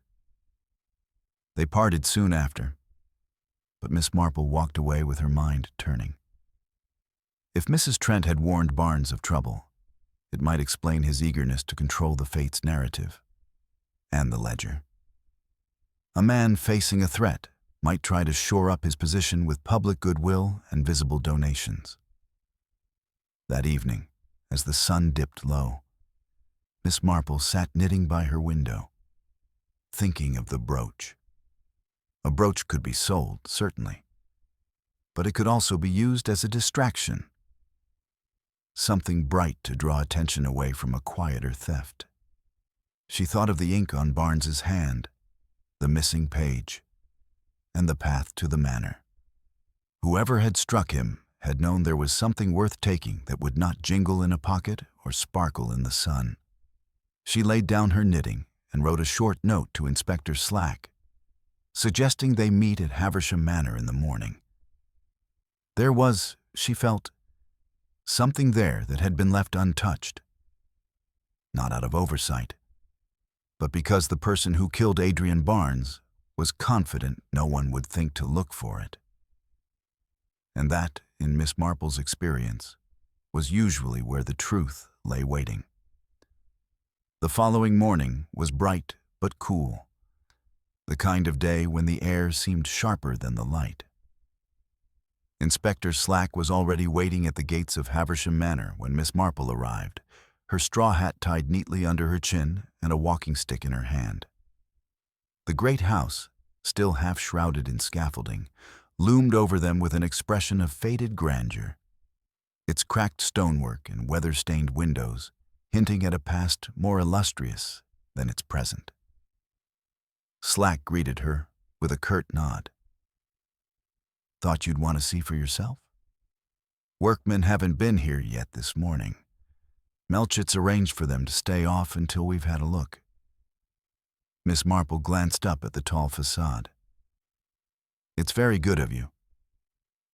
They parted soon after, but Miss Marple walked away with her mind turning. If Mrs. Trent had warned Barnes of trouble, it might explain his eagerness to control the Fates narrative and the ledger. A man facing a threat might try to shore up his position with public goodwill and visible donations. That evening, as the sun dipped low, Miss Marple sat knitting by her window, thinking of the brooch. A brooch could be sold, certainly, but it could also be used as a distraction, something bright to draw attention away from a quieter theft. She thought of the ink on Barnes's hand, the missing page, and the path to the manor. Whoever had struck him had known there was something worth taking that would not jingle in a pocket or sparkle in the sun. She laid down her knitting and wrote a short note to Inspector Slack, suggesting they meet at Haversham Manor in the morning. There was, she felt, something there that had been left untouched. Not out of oversight, but because the person who killed Adrian Barnes was confident no one would think to look for it. And that, in Miss Marple's experience, was usually where the truth lay waiting. The following morning was bright but cool, the kind of day when the air seemed sharper than the light. Inspector Slack was already waiting at the gates of Haversham Manor when Miss Marple arrived, her straw hat tied neatly under her chin and a walking stick in her hand. The great house, still half shrouded in scaffolding, loomed over them with an expression of faded grandeur, its cracked stonework and weather-stained windows hinting at a past more illustrious than its present. Slack greeted her with a curt nod. "Thought you'd want to see for yourself? Workmen haven't been here yet this morning. Melchit's arranged for them to stay off until we've had a look." Miss Marple glanced up at the tall facade. "It's very good of you.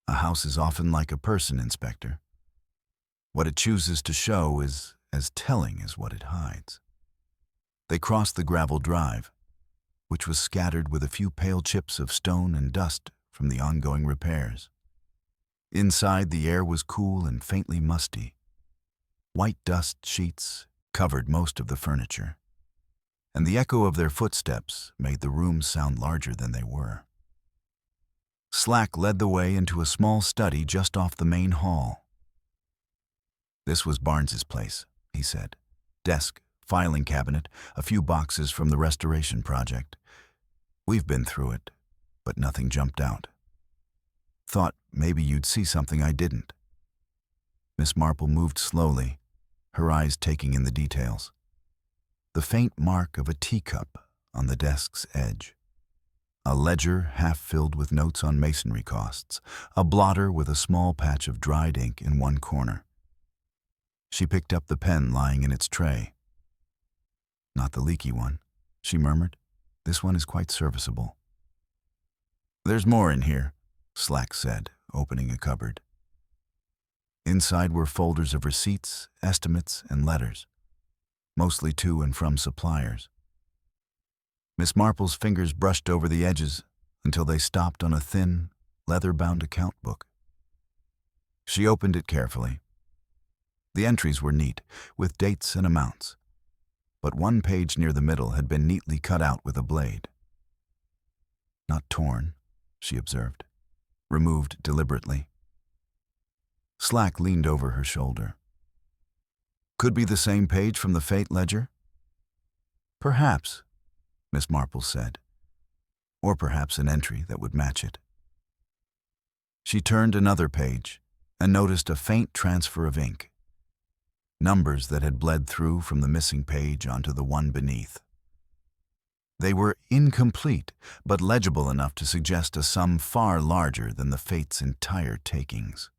A house is often like a person, Inspector. What it chooses to show is as telling as what it hides." They crossed the gravel drive, which was scattered with a few pale chips of stone and dust from the ongoing repairs. Inside, the air was cool and faintly musty. White dust sheets covered most of the furniture, and the echo of their footsteps made the rooms sound larger than they were. Slack led the way into a small study just off the main hall. "This was Barnes's place," he said. "Desk, filing cabinet, a few boxes from the restoration project. We've been through it, but nothing jumped out. Thought maybe you'd see something I didn't." Miss Marple moved slowly, her eyes taking in the details. The faint mark of a teacup on the desk's edge, a ledger half filled with notes on masonry costs, a blotter with a small patch of dried ink in one corner. She picked up the pen lying in its tray. "Not the leaky one," she murmured. "This one is quite serviceable." "There's more in here," Slack said, opening a cupboard. Inside were folders of receipts, estimates, and letters, mostly to and from suppliers. Miss Marple's fingers brushed over the edges until they stopped on a thin, leather-bound account book. She opened it carefully. The entries were neat, with dates and amounts, but one page near the middle had been neatly cut out with a blade. "Not torn," she observed, removed deliberately. Slack leaned over her shoulder. "Could be the same page from the fate ledger?" "Perhaps," Miss Marple said, "or perhaps an entry that would match it." She turned another page and noticed a faint transfer of ink, numbers that had bled through from the missing page onto the one beneath. They were incomplete, but legible enough to suggest a sum far larger than the fate's entire takings.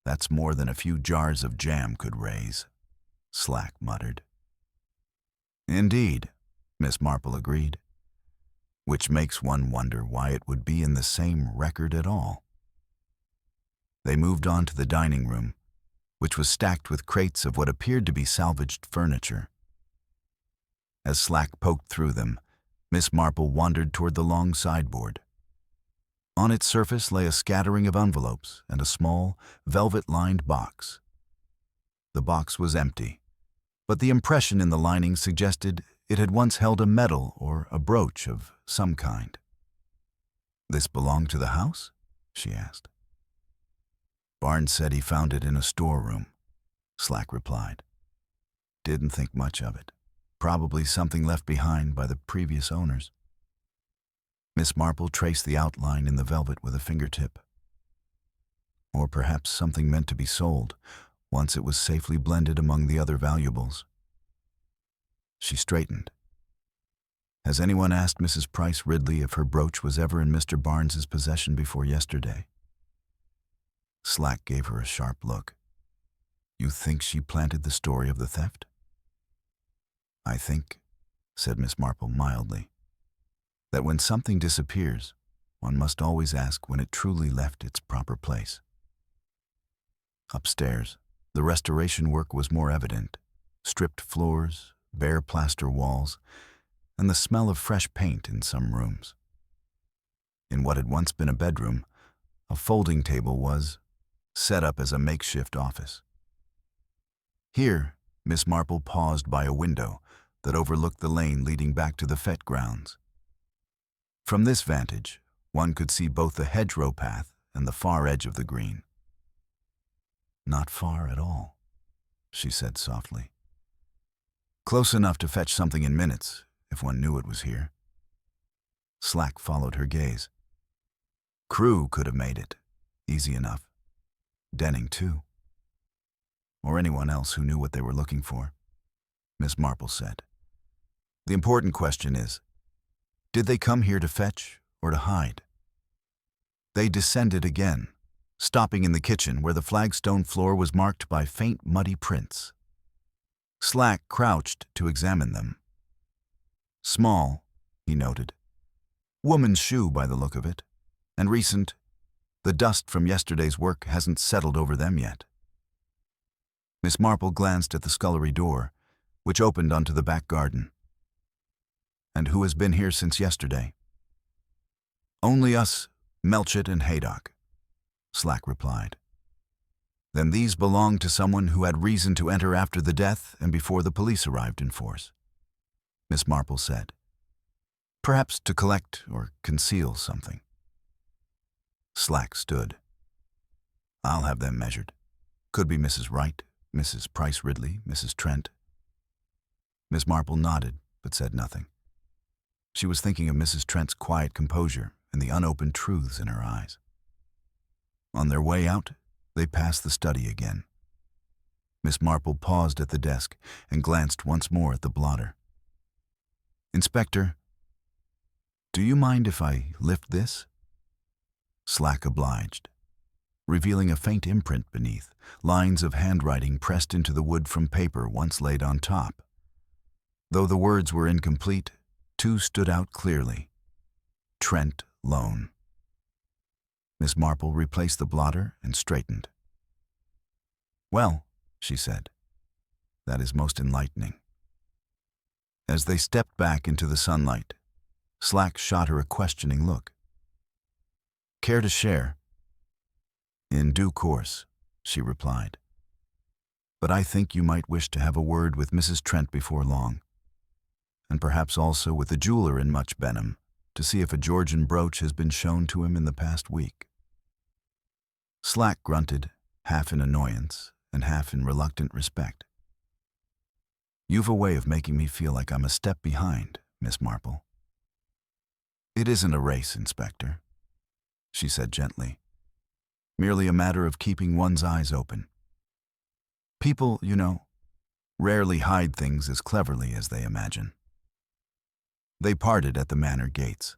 "That's more than a few jars of jam could raise," Slack muttered. "Indeed," Miss Marple agreed, "which makes one wonder why it would be in the same record at all." They moved on to the dining room, which was stacked with crates of what appeared to be salvaged furniture. As Slack poked through them, Miss Marple wandered toward the long sideboard. On its surface lay a scattering of envelopes and a small, velvet-lined box. The box was empty, but the impression in the lining suggested it had once held a medal or a brooch of some kind. "This belonged to the house?" she asked. "Barnes said he found it in a storeroom," Slack replied. "Didn't think much of it." Probably something left behind by the previous owners. Miss Marple traced the outline in the velvet with a fingertip. Or perhaps something meant to be sold, once it was safely blended among the other valuables. She straightened. Has anyone asked Mrs. Price Ridley if her brooch was ever in Mr. Barnes's possession before yesterday? Slack gave her a sharp look. You think she planted the story of the theft? I think, said Miss Marple mildly, that when something disappears, one must always ask when it truly left its proper place. Upstairs, the restoration work was more evident. Stripped floors, bare plaster walls, and the smell of fresh paint in some rooms. In what had once been a bedroom, a folding table was set up as a makeshift office. Here, Miss Marple paused by a window that overlooked the lane leading back to the fete grounds. From this vantage, one could see both the hedgerow path and the far edge of the green. Not far at all, she said softly. Close enough to fetch something in minutes, if one knew it was here. Slack followed her gaze. Crewe could have made it, easy enough. Denning, too. Or anyone else who knew what they were looking for, Miss Marple said. The important question is, did they come here to fetch or to hide? They descended again, stopping in the kitchen where the flagstone floor was marked by faint muddy prints. Slack crouched to examine them. Small, he noted. Woman's shoe by the look of it, and recent. The dust from yesterday's work hasn't settled over them yet. Miss Marple glanced at the scullery door, which opened onto the back garden. And who has been here since yesterday? Only us, Melchett and Haydock, Slack replied. Then these belonged to someone who had reason to enter after the death and before the police arrived in force, Miss Marple said. Perhaps to collect or conceal something. Slack stood. I'll have them measured. Could be Mrs. Wright, Mrs. Price Ridley, Mrs. Trent. Miss Marple nodded, but said nothing. She was thinking of Mrs. Trent's quiet composure and the unopened truths in her eyes. On their way out, they passed the study again. Miss Marple paused at the desk and glanced once more at the blotter. Inspector, do you mind if I lift this? Slack obliged, revealing a faint imprint beneath, lines of handwriting pressed into the wood from paper once laid on top. Though the words were incomplete, two stood out clearly. Trent Lone. Miss Marple replaced the blotter and straightened. Well, she said, that is most enlightening. As they stepped back into the sunlight, Slack shot her a questioning look. Care to share? In due course, she replied. But I think you might wish to have a word with Mrs. Trent before long, and perhaps also with the jeweler in Much Benham, to see if a Georgian brooch has been shown to him in the past week. Slack grunted, half in annoyance and half in reluctant respect. You've a way of making me feel like I'm a step behind, Miss Marple. It isn't a race, Inspector, she said gently. Merely a matter of keeping one's eyes open. People, you know, rarely hide things as cleverly as they imagine. They parted at the manor gates,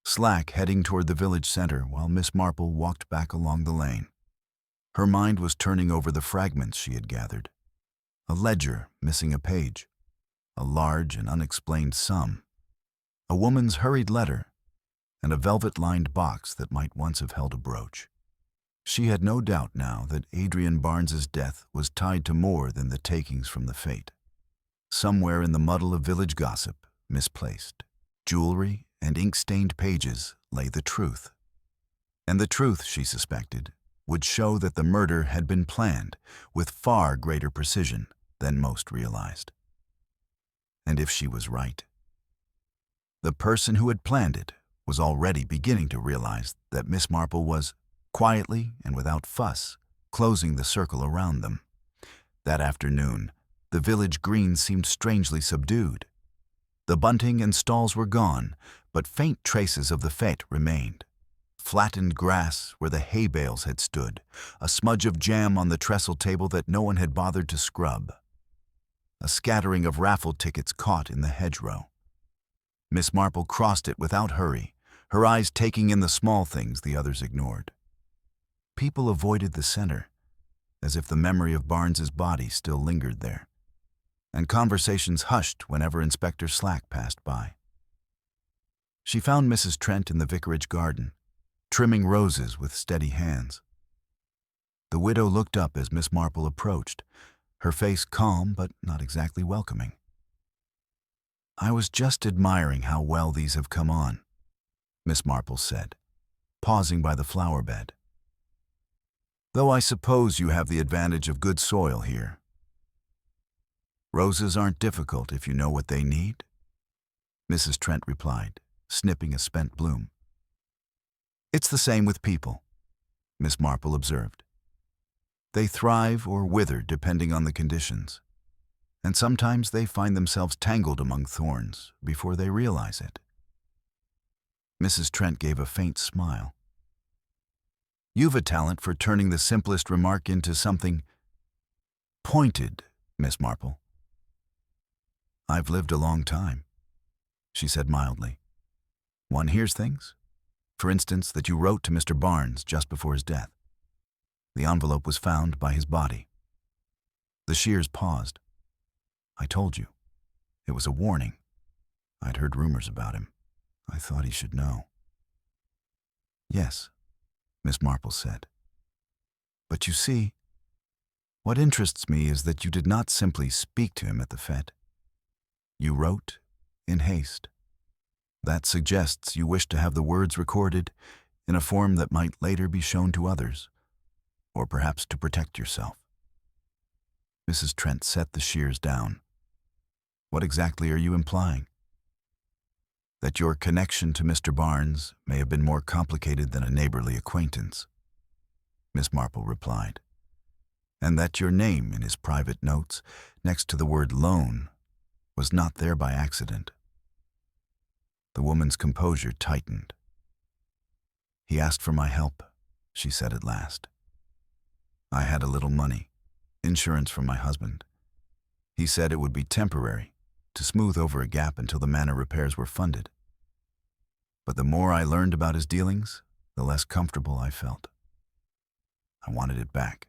Slack heading toward the village center while Miss Marple walked back along the lane. Her mind was turning over the fragments she had gathered. A ledger missing a page, a large and unexplained sum, a woman's hurried letter, and a velvet-lined box that might once have held a brooch. She had no doubt now that Adrian Barnes's death was tied to more than the takings from the fete. Somewhere in the muddle of village gossip, misplaced, jewelry and ink-stained pages lay the truth. And the truth, she suspected, would show that the murder had been planned with far greater precision than most realized. And if she was right, the person who had planned it was already beginning to realize that Miss Marple was, quietly and without fuss, closing the circle around them. That afternoon, The village green seemed strangely subdued. The bunting and stalls were gone, but faint traces of the fete remained. Flattened grass where the hay bales had stood, a smudge of jam on the trestle table that no one had bothered to scrub, a scattering of raffle tickets caught in the hedgerow. Miss Marple crossed it without hurry, her eyes taking in the small things the others ignored. People avoided the center, as if the memory of Barnes's body still lingered there, and conversations hushed whenever Inspector Slack passed by. She found Mrs. Trent in the vicarage garden, trimming roses with steady hands. The widow looked up as Miss Marple approached, her face calm but not exactly welcoming. "I was just admiring how well these have come on," Miss Marple said, pausing by the flower bed. "Though I suppose you have the advantage of good soil here. Roses aren't difficult if you know what they need," Mrs. Trent replied, snipping a spent bloom. "It's the same with people," Miss Marple observed. "They thrive or wither depending on the conditions, and sometimes they find themselves tangled among thorns before they realize it." Mrs. Trent gave a faint smile. "You've a talent for turning the simplest remark into something pointed, Miss Marple." "I've lived a long time," she said mildly. "One hears things. For instance, that you wrote to Mr. Barnes just before his death. The envelope was found by his body." The Shears paused. "I told you. It was a warning. I'd heard rumors about him. I thought he should know." "Yes," Miss Marple said. "But you see, what interests me is that you did not simply speak to him at the fete. You wrote in haste. That suggests you wish to have the words recorded in a form that might later be shown to others, or perhaps to protect yourself." Mrs. Trent set the Shears down. "What exactly are you implying?" "That your connection to Mr. Barnes may have been more complicated than a neighborly acquaintance," Miss Marple replied, "and that your name in his private notes, next to the word loan, was not there by accident." The woman's composure tightened. "He asked for my help," she said at last. "I had a little money, insurance from my husband. He said it would be temporary, to smooth over a gap until the manor repairs were funded. But the more I learned about his dealings, the less comfortable I felt. I wanted it back."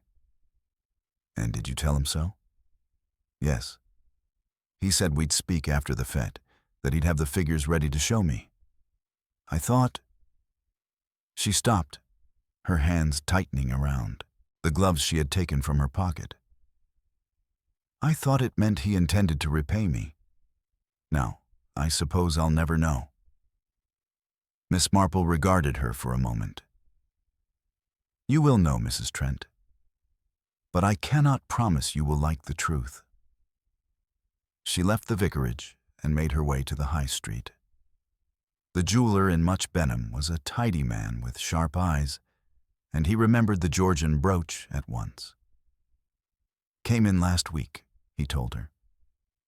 "And did you tell him so?" "Yes. He said we'd speak after the fete, that he'd have the figures ready to show me. I thought—" She stopped, her hands tightening around the gloves she had taken from her pocket. "I thought it meant he intended to repay me. Now, I suppose I'll never know." Miss Marple regarded her for a moment. "You will know, Mrs. Trent. But I cannot promise you will like the truth." She left the vicarage and made her way to the high street. The jeweler in Much Benham was a tidy man with sharp eyes, and he remembered the Georgian brooch at once. "Came in last week," he told her.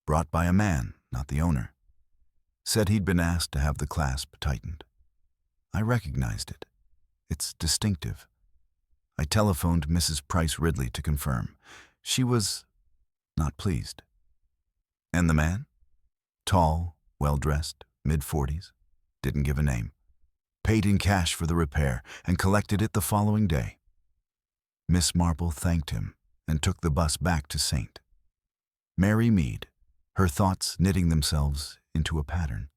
"Brought by a man, not the owner. Said he'd been asked to have the clasp tightened. I recognized it. It's distinctive. I telephoned Mrs. Price Ridley to confirm. She was not pleased." "And the man?" "Tall, well-dressed, mid-40s. Didn't give a name. Paid in cash for the repair and collected it the following day." Miss Marple thanked him and took the bus back to St. Mary Mead, her thoughts knitting themselves into a pattern.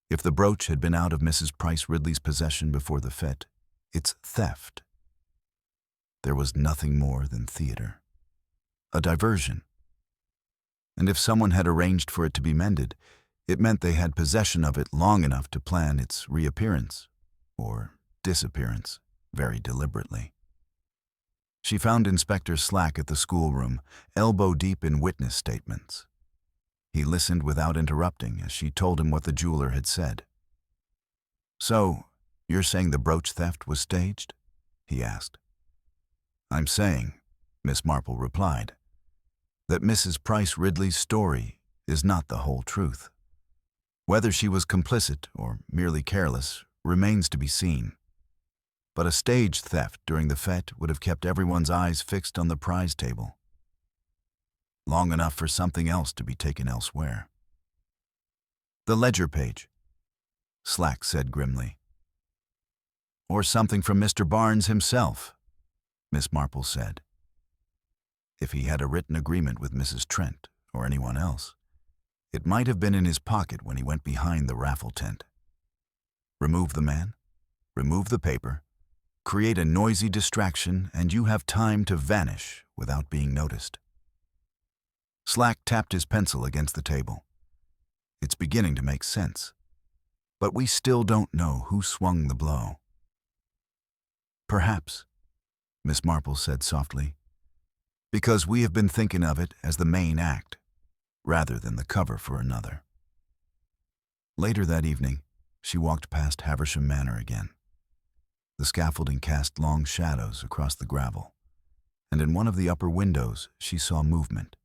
If the brooch had been out of Mrs. Price Ridley's possession before the fete, it's theft. There was nothing more than theater. A diversion. And if someone had arranged for it to be mended, it meant they had possession of it long enough to plan its reappearance, or disappearance, very deliberately. She found Inspector Slack at the schoolroom, elbow-deep in witness statements. He listened without interrupting as she told him what the jeweler had said. "So, you're saying the brooch theft was staged?" he asked. "I'm saying," Miss Marple replied, that Mrs. Price Ridley's story is not the whole truth. Whether she was complicit or merely careless remains to be seen. But a staged theft during the fête would have kept everyone's eyes fixed on the prize table, long enough for something else to be taken elsewhere. The ledger page, Slack said grimly. Or something from Mr. Barnes himself, Miss Marple said. If he had a written agreement with Mrs. Trent or anyone else, it might have been in his pocket when he went behind the raffle tent. Remove the man, remove the paper, create a noisy distraction, and you have time to vanish without being noticed. Slack tapped his pencil against the table. It's beginning to make sense, but we still don't know who swung the blow. Perhaps, Miss Marple said softly, because we have been thinking of it as the main act, rather than the cover for another. Later that evening, she walked past Haversham Manor again. The scaffolding cast long shadows across the gravel, and in one of the upper windows she saw movement.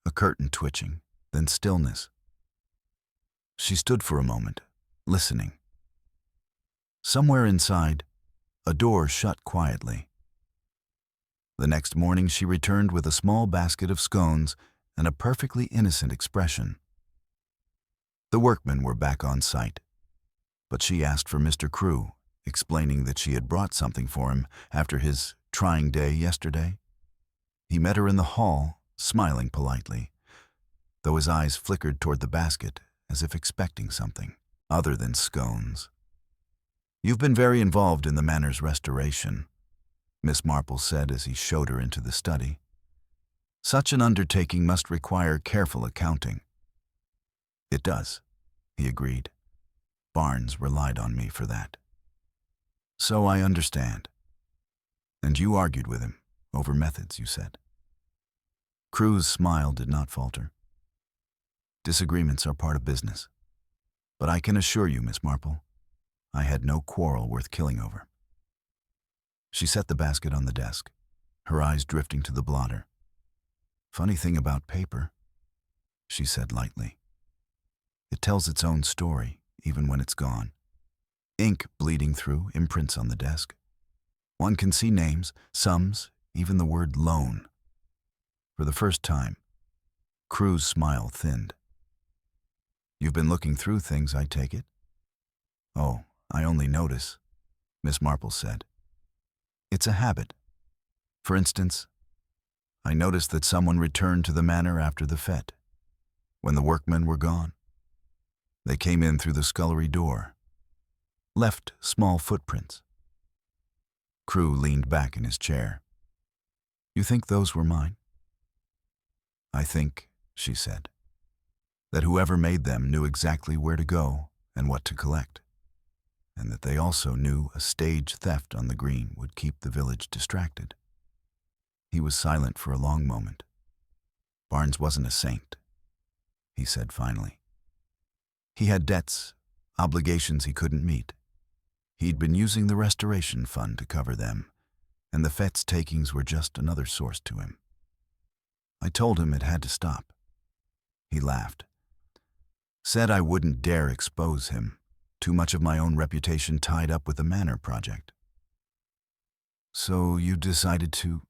A curtain twitching, then stillness. She stood for a moment, listening. Somewhere inside, a door shut quietly. The next morning she returned with a small basket of scones and a perfectly innocent expression. The workmen were back on site, but she asked for Mr. Crewe, explaining that she had brought something for him after his trying day yesterday. He met her in the hall, smiling politely, though his eyes flickered toward the basket as if expecting something other than scones. You've been very involved in the manor's restoration, Miss Marple said as he showed her into the study. Such an undertaking must require careful accounting. It does, he agreed. Barnes relied on me for that. So I understand. And you argued with him over methods, you said. Crewe's smile did not falter. Disagreements are part of business. But I can assure you, Miss Marple, I had no quarrel worth killing over. She set the basket on the desk, her eyes drifting to the blotter. Funny thing about paper, she said lightly. It tells its own story, even when it's gone. Ink bleeding through, imprints on the desk. One can see names, sums, even the word loan. For the first time, Crewe's smile thinned. You've been looking through things, I take it? Oh, I only notice, Miss Marple said. It's a habit. For instance, I noticed that someone returned to the manor after the fête, when the workmen were gone. They came in through the scullery door, left small footprints. Crewe leaned back in his chair. You think those were mine? I think, she said, that whoever made them knew exactly where to go and what to collect, and that they also knew a stage theft on the green would keep the village distracted. He was silent for a long moment. Barnes wasn't a saint, he said finally. He had debts, obligations he couldn't meet. He'd been using the restoration fund to cover them, and the fête's takings were just another source to him. I told him it had to stop. He laughed. Said I wouldn't dare expose him. Too much of my own reputation tied up with the manor project. So you decided to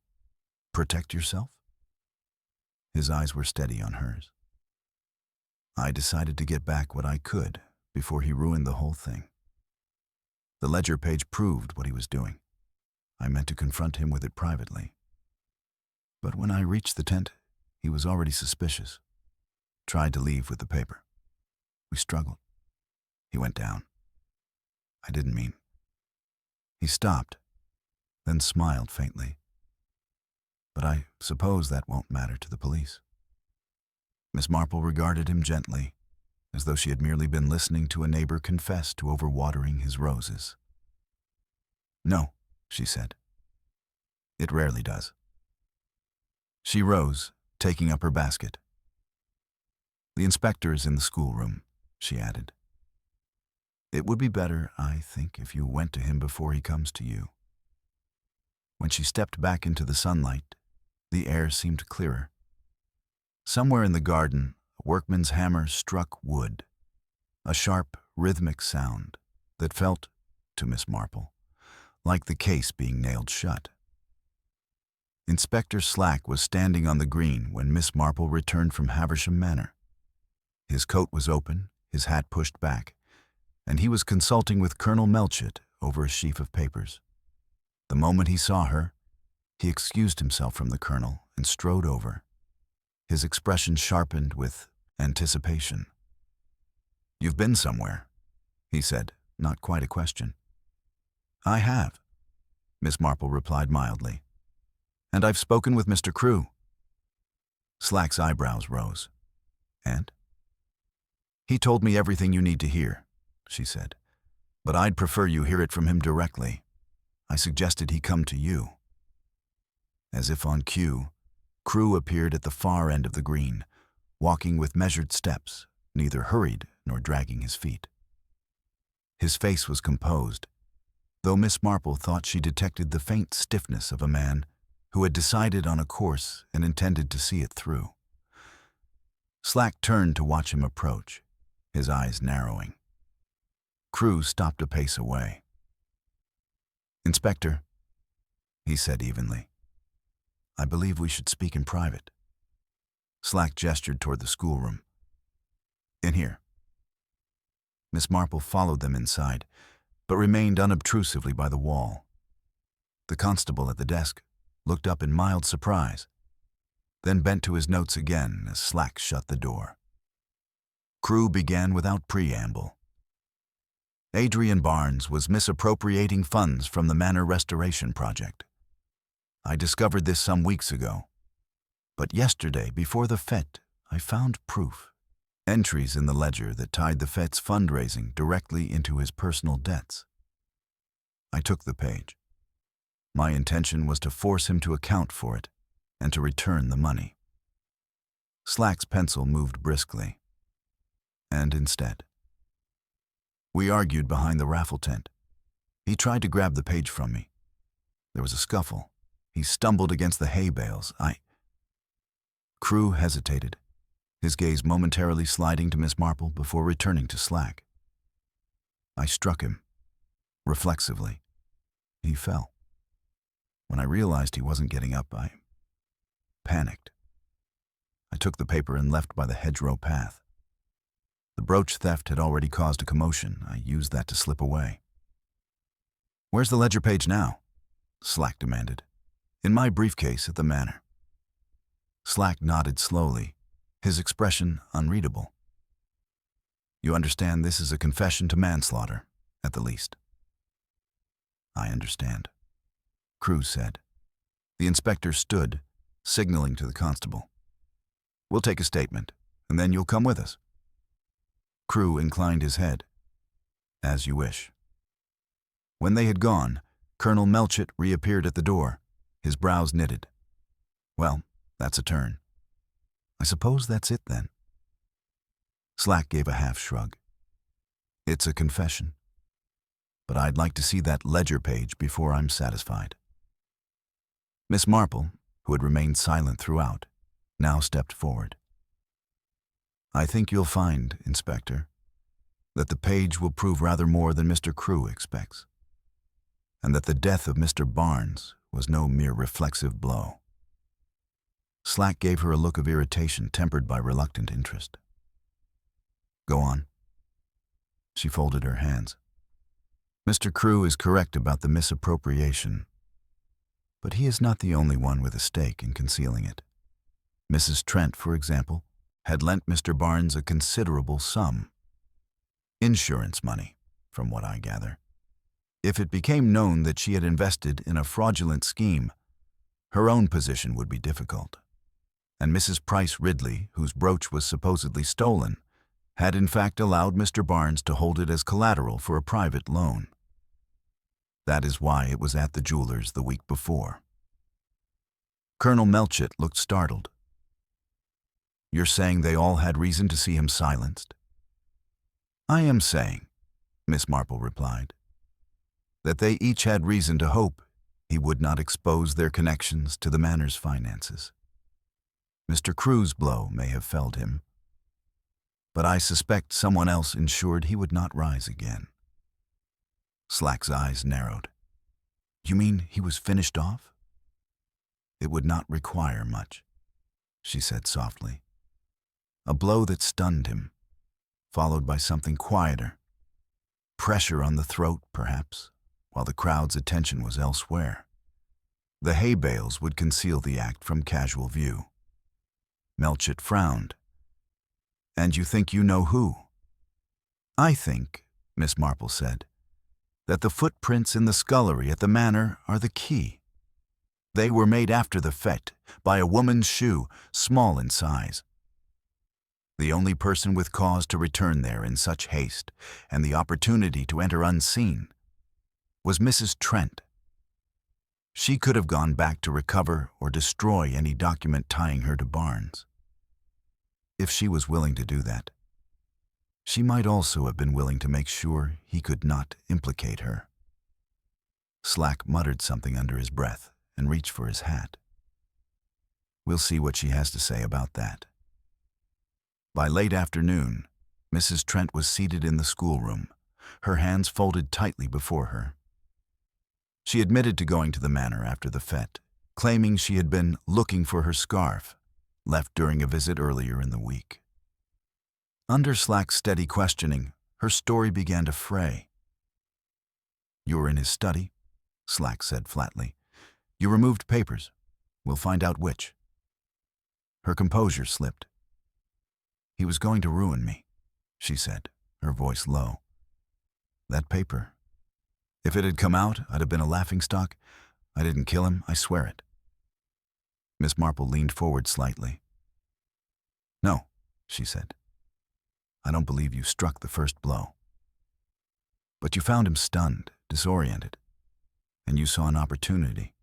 protect yourself? His eyes were steady on hers. I decided to get back what I could before he ruined the whole thing. The ledger page proved what he was doing. I meant to confront him with it privately. But when I reached the tent, he was already suspicious. Tried to leave with the paper. We struggled. He went down. I didn't mean. He stopped, then smiled faintly. But I suppose that won't matter to the police. Miss Marple regarded him gently, as though she had merely been listening to a neighbor confess to overwatering his roses. No, she said. It rarely does. She rose, taking up her basket. The inspector is in the schoolroom, she added. It would be better, I think, if you went to him before he comes to you. When she stepped back into the sunlight, the air seemed clearer, Somewhere in the garden, a workman's hammer struck wood, a sharp, rhythmic sound that felt, to Miss Marple, like the case being nailed shut. Inspector Slack was standing on the green when Miss Marple returned from Havisham Manor. His coat was open, his hat pushed back, and he was consulting with Colonel Melchett over a sheaf of papers. The moment he saw her, he excused himself from the colonel and strode over. His expression sharpened with anticipation. "You've been somewhere," he said, not quite a question. "I have," Miss Marple replied mildly. "And I've spoken with Mr. Crewe." Slack's eyebrows rose. "And?" "He told me everything you need to hear," she said. "But I'd prefer you hear it from him directly. I suggested he come to you." As if on cue, Crewe appeared at the far end of the green, walking with measured steps, neither hurried nor dragging his feet. His face was composed, though Miss Marple thought she detected the faint stiffness of a man who had decided on a course and intended to see it through. Slack turned to watch him approach, his eyes narrowing. Crewe stopped a pace away. "Inspector," he said evenly, "I believe we should speak in private." Slack gestured toward the schoolroom. "In here." Miss Marple followed them inside, but remained unobtrusively by the wall. The constable at the desk looked up in mild surprise, then bent to his notes again as Slack shut the door. Crewe began without preamble. Adrian Barnes was misappropriating funds from the Manor Restoration Project. I discovered this some weeks ago, but yesterday, before the fête, I found proof. Entries in the ledger that tied the fête's fundraising directly into his personal debts. I took the page. My intention was to force him to account for it and to return the money. Slack's pencil moved briskly. And instead, we argued behind the raffle tent. He tried to grab the page from me. There was a scuffle. He stumbled against the hay bales. Crewe hesitated, his gaze momentarily sliding to Miss Marple before returning to Slack. I struck him, reflexively. He fell. When I realized he wasn't getting up, I panicked. I took the paper and left by the hedgerow path. The brooch theft had already caused a commotion. I used that to slip away. "Where's the ledger page now?" Slack demanded. "In my briefcase at the manor." Slack nodded slowly, his expression unreadable. "You understand this is a confession to manslaughter, at the least." "I understand," Crewe said. The inspector stood, signaling to the constable. "We'll take a statement, and then you'll come with us." Crewe inclined his head. "As you wish." When they had gone, Colonel Melchett reappeared at the door, his brows knitted. "Well, that's a turn. I suppose that's it then." Slack gave a half shrug. "It's a confession. But I'd like to see that ledger page before I'm satisfied." Miss Marple, who had remained silent throughout, now stepped forward. "I think you'll find, Inspector, that the page will prove rather more than Mr. Crewe expects, and that the death of Mr. Barnes was no mere reflexive blow." Slack gave her a look of irritation tempered by reluctant interest. "Go on." She folded her hands. "Mr. Crewe is correct about the misappropriation, but he is not the only one with a stake in concealing it. Mrs. Trent, for example, had lent Mr. Barnes a considerable sum. Insurance money, from what I gather. If it became known that she had invested in a fraudulent scheme, her own position would be difficult. And Mrs. Price Ridley, whose brooch was supposedly stolen, had in fact allowed Mr. Barnes to hold it as collateral for a private loan. That is why it was at the jeweler's the week before." Colonel Melchett looked startled. "You're saying they all had reason to see him silenced?" "I am saying," Miss Marple replied, "that they each had reason to hope he would not expose their connections to the manor's finances." Mr. Crew's blow may have felled him, but I suspect someone else ensured he would not rise again. Slack's eyes narrowed. You mean he was finished off? It would not require much, she said softly. A blow that stunned him, followed by something quieter. Pressure on the throat, perhaps, while the crowd's attention was elsewhere. The hay bales would conceal the act from casual view. Melchett frowned. And you think you know who? I think, Miss Marple said, that the footprints in the scullery at the manor are the key. They were made after the fête by a woman's shoe, small in size. The only person with cause to return there in such haste and the opportunity to enter unseen was Mrs. Trent. She could have gone back to recover or destroy any document tying her to Barnes. If she was willing to do that, she might also have been willing to make sure he could not implicate her. Slack muttered something under his breath and reached for his hat. We'll see what she has to say about that. By late afternoon, Mrs. Trent was seated in the schoolroom, her hands folded tightly before her. She admitted to going to the manor after the fête, claiming she had been looking for her scarf, left during a visit earlier in the week. Under Slack's steady questioning, her story began to fray. You were in his study, Slack said flatly. You removed papers. We'll find out which. Her composure slipped. He was going to ruin me, she said, her voice low. That paper. If it had come out, I'd have been a laughingstock. I didn't kill him, I swear it. Miss Marple leaned forward slightly. No, she said. I don't believe you struck the first blow. But you found him stunned, disoriented, and you saw an opportunity.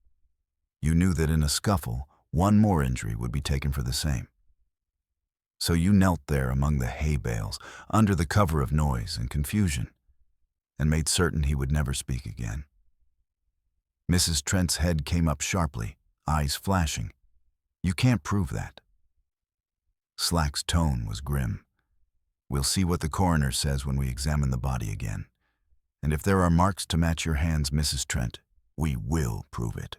You knew that in a scuffle, one more injury would be taken for the same. So you knelt there among the hay bales, under the cover of noise and confusion, and made certain he would never speak again. Mrs. Trent's head came up sharply, eyes flashing. You can't prove that. Slack's tone was grim. We'll see what the coroner says when we examine the body again. And if there are marks to match your hands, Mrs. Trent, we will prove it.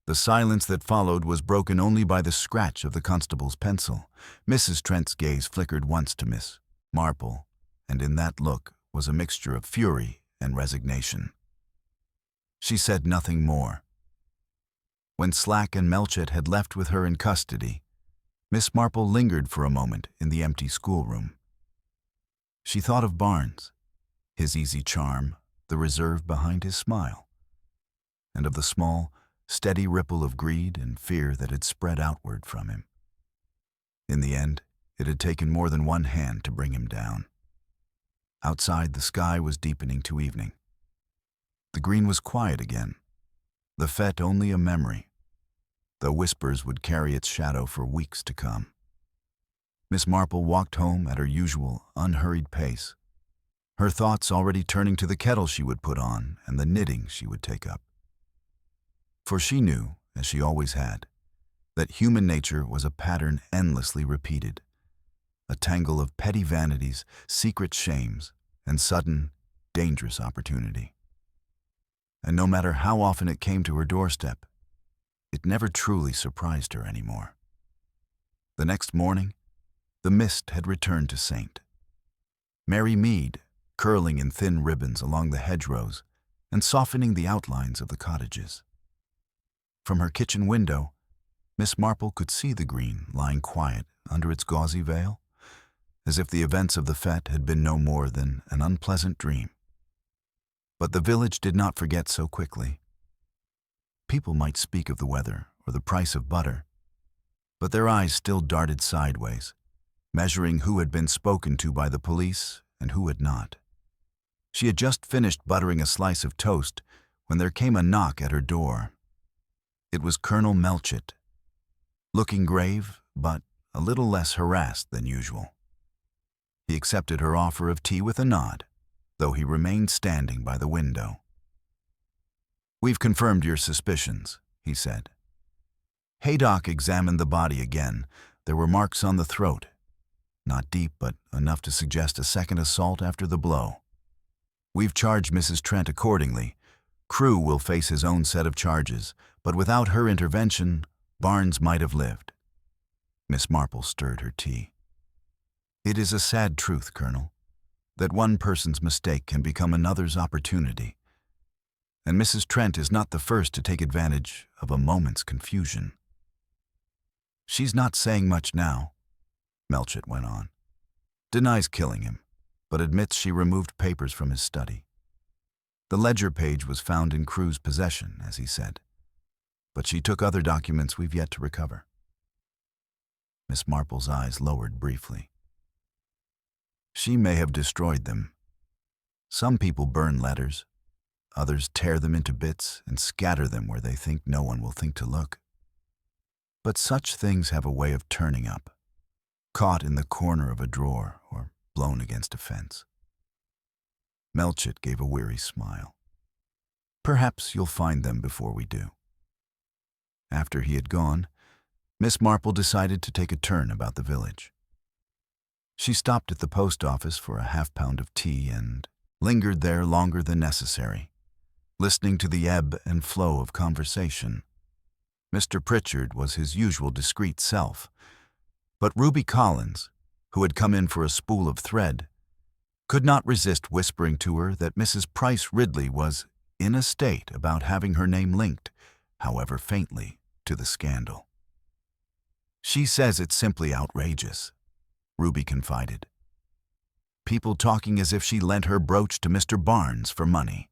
The silence that followed was broken only by the scratch of the constable's pencil. Mrs. Trent's gaze flickered once to Miss Marple, and in that look was a mixture of fury and resignation. She said nothing more. When Slack and Melchett had left with her in custody, Miss Marple lingered for a moment in the empty schoolroom. She thought of Barnes, his easy charm, the reserve behind his smile, and of the small, steady ripple of greed and fear that had spread outward from him. In the end, it had taken more than one hand to bring him down. Outside, the sky was deepening to evening. The green was quiet again, the fête only a memory, though whispers would carry its shadow for weeks to come. Miss Marple walked home at her usual, unhurried pace, her thoughts already turning to the kettle she would put on and the knitting she would take up. For she knew, as she always had, that human nature was a pattern endlessly repeated, a tangle of petty vanities, secret shames, and sudden, dangerous opportunity. And no matter how often it came to her doorstep, it never truly surprised her anymore. The next morning, the mist had returned to Saint. Mary Mead, curling in thin ribbons along the hedgerows and softening the outlines of the cottages. From her kitchen window, Miss Marple could see the green lying quiet under its gauzy veil, as if the events of the fête had been no more than an unpleasant dream. But the village did not forget so quickly. People might speak of the weather or the price of butter, but their eyes still darted sideways, measuring who had been spoken to by the police and who had not. She had just finished buttering a slice of toast when there came a knock at her door. It was Colonel Melchett, looking grave, but a little less harassed than usual. He accepted her offer of tea with a nod, though he remained standing by the window. We've confirmed your suspicions, he said. Haydock examined the body again, There were marks on the throat, not deep, but enough to suggest a second assault after the blow. We've charged Mrs. Trent accordingly. Crewe will face his own set of charges, but without her intervention, Barnes might have lived. Miss Marple stirred her tea. It is a sad truth, Colonel, that one person's mistake can become another's opportunity. And Mrs. Trent is not the first to take advantage of a moment's confusion. She's not saying much now, Melchett went on. Denies killing him, but admits she removed papers from his study. The ledger page was found in Crewe's possession, as he said, but she took other documents we've yet to recover. Miss Marple's eyes lowered briefly. She may have destroyed them. Some people burn letters. Others tear them into bits and scatter them where they think no one will think to look. But such things have a way of turning up, caught in the corner of a drawer or blown against a fence. Melchett gave a weary smile. Perhaps you'll find them before we do. After he had gone, Miss Marple decided to take a turn about the village. She stopped at the post office for a half-pound of tea and lingered there longer than necessary, listening to the ebb and flow of conversation. Mr. Pritchard was his usual discreet self, but Ruby Collins, who had come in for a spool of thread, could not resist whispering to her that Mrs. Price Ridley was in a state about having her name linked, however faintly, to the scandal. She says it's simply outrageous, Ruby confided. People talking as if she lent her brooch to Mr. Barnes for money.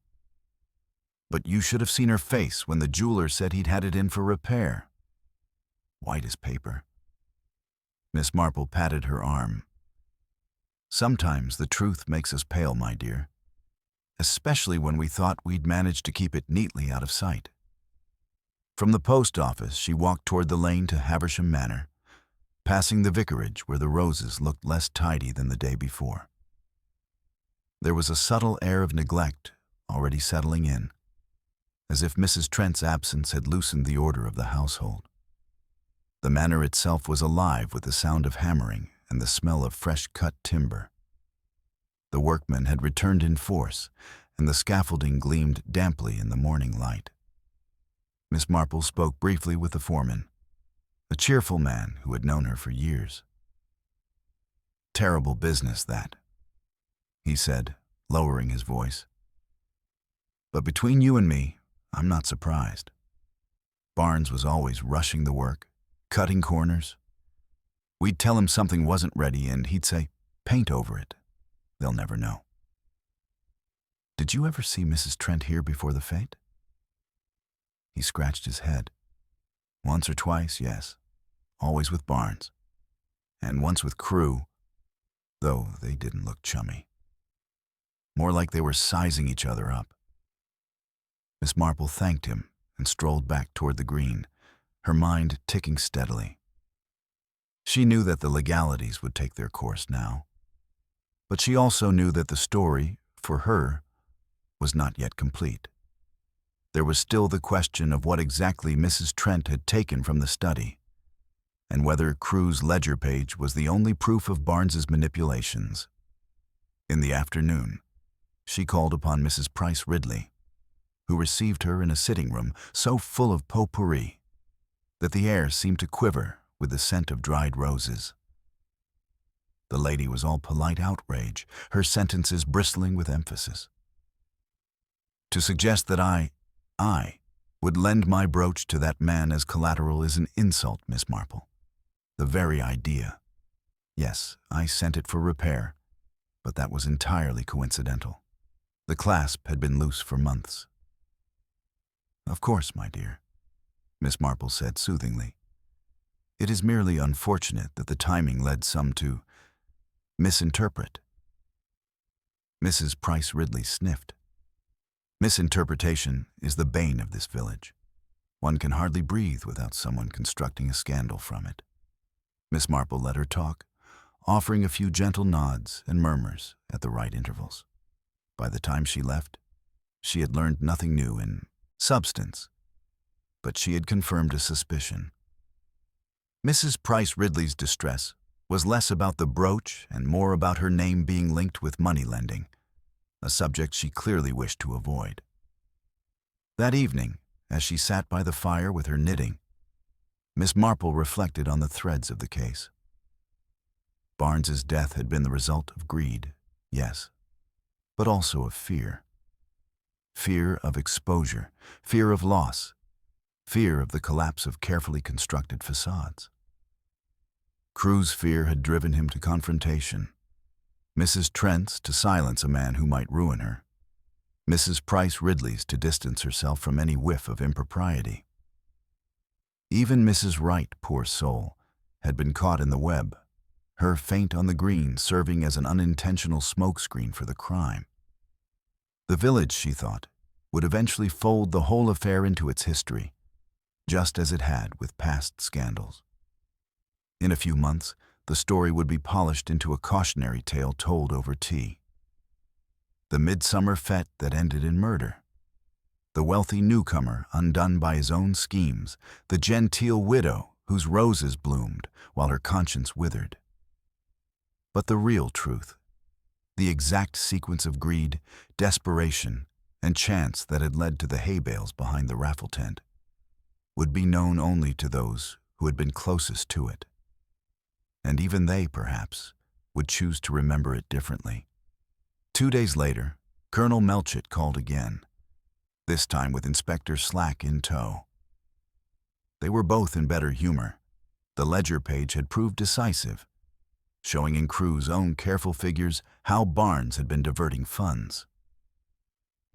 But you should have seen her face when the jeweler said he'd had it in for repair. White as paper. Miss Marple patted her arm. Sometimes the truth makes us pale, my dear, especially when we thought we'd managed to keep it neatly out of sight. From the post office, she walked toward the lane to Haversham Manor, passing the vicarage where the roses looked less tidy than the day before. There was a subtle air of neglect already settling in, as if Mrs. Trent's absence had loosened the order of the household. The manor itself was alive with the sound of hammering and the smell of fresh-cut timber. The workmen had returned in force, and the scaffolding gleamed damply in the morning light. Miss Marple spoke briefly with the foreman, a cheerful man who had known her for years. Terrible business, that, he said, lowering his voice. But between you and me, I'm not surprised. Barnes was always rushing the work, cutting corners. We'd tell him something wasn't ready, and he'd say, paint over it. They'll never know. Did you ever see Mrs. Trent here before the fete? He scratched his head. Once or twice, yes. Always with Barnes. And once with Crewe, though they didn't look chummy. More like they were sizing each other up. Miss Marple thanked him and strolled back toward the green, her mind ticking steadily. She knew that the legalities would take their course now, but she also knew that the story, for her, was not yet complete. There was still the question of what exactly Mrs. Trent had taken from the study, and whether Crewe's ledger page was the only proof of Barnes's manipulations. In the afternoon, she called upon Mrs. Price Ridley, who received her in a sitting room so full of potpourri that the air seemed to quiver with the scent of dried roses. The lady was all polite outrage, her sentences bristling with emphasis. To suggest that I would lend my brooch to that man as collateral is an insult, Miss Marple. The very idea. Yes, I sent it for repair, but that was entirely coincidental. The clasp had been loose for months. Of course, my dear, Miss Marple said soothingly. It is merely unfortunate that the timing led some to misinterpret. Mrs. Price Ridley sniffed. Misinterpretation is the bane of this village. One can hardly breathe without someone constructing a scandal from it. Miss Marple let her talk, offering a few gentle nods and murmurs at the right intervals. By the time she left, she had learned nothing new in substance, but she had confirmed a suspicion. Mrs. Price Ridley's distress was less about the brooch and more about her name being linked with money lending, a subject she clearly wished to avoid. That evening, as she sat by the fire with her knitting, Miss Marple reflected on the threads of the case. Barnes's death had been the result of greed, yes, but also of fear. Fear of exposure, fear of loss, fear of the collapse of carefully constructed facades. Crewe's fear had driven him to confrontation, Mrs. Trent's to silence a man who might ruin her, Mrs. Price Ridley's to distance herself from any whiff of impropriety. Even Mrs. Wright, poor soul, had been caught in the web, her faint on the green serving as an unintentional smokescreen for the crime. The village, she thought, would eventually fold the whole affair into its history, just as it had with past scandals. In a few months, the story would be polished into a cautionary tale told over tea. The Midsummer Fête that ended in murder. The wealthy newcomer undone by his own schemes, the genteel widow whose roses bloomed while her conscience withered. But the real truth, the exact sequence of greed, desperation, and chance that had led to the hay bales behind the raffle tent, would be known only to those who had been closest to it. And even they, perhaps, would choose to remember it differently. 2 days later, Colonel Melchett called again, this time with Inspector Slack in tow. They were both in better humor. The ledger page had proved decisive, showing in Crewe's own careful figures how Barnes had been diverting funds.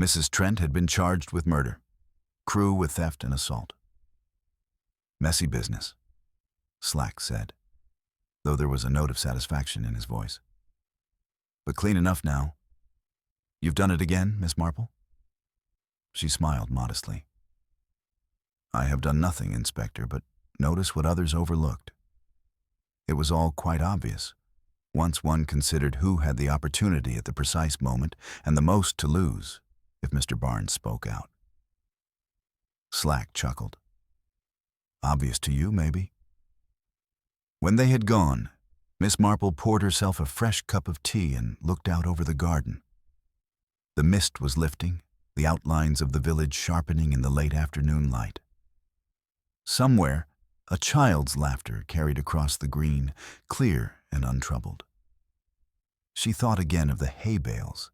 Mrs. Trent had been charged with murder, Crewe with theft and assault. Messy business, Slack said, though there was a note of satisfaction in his voice. But clean enough now. You've done it again, Miss Marple? She smiled modestly. I have done nothing, Inspector, but notice what others overlooked. It was all quite obvious, once one considered who had the opportunity at the precise moment and the most to lose if Mr. Barnes spoke out. Slack chuckled. Obvious to you, maybe? When they had gone, Miss Marple poured herself a fresh cup of tea and looked out over the garden. The mist was lifting, the outlines of the village sharpening in the late afternoon light. Somewhere, a child's laughter carried across the green, clear and untroubled. She thought again of the hay bales,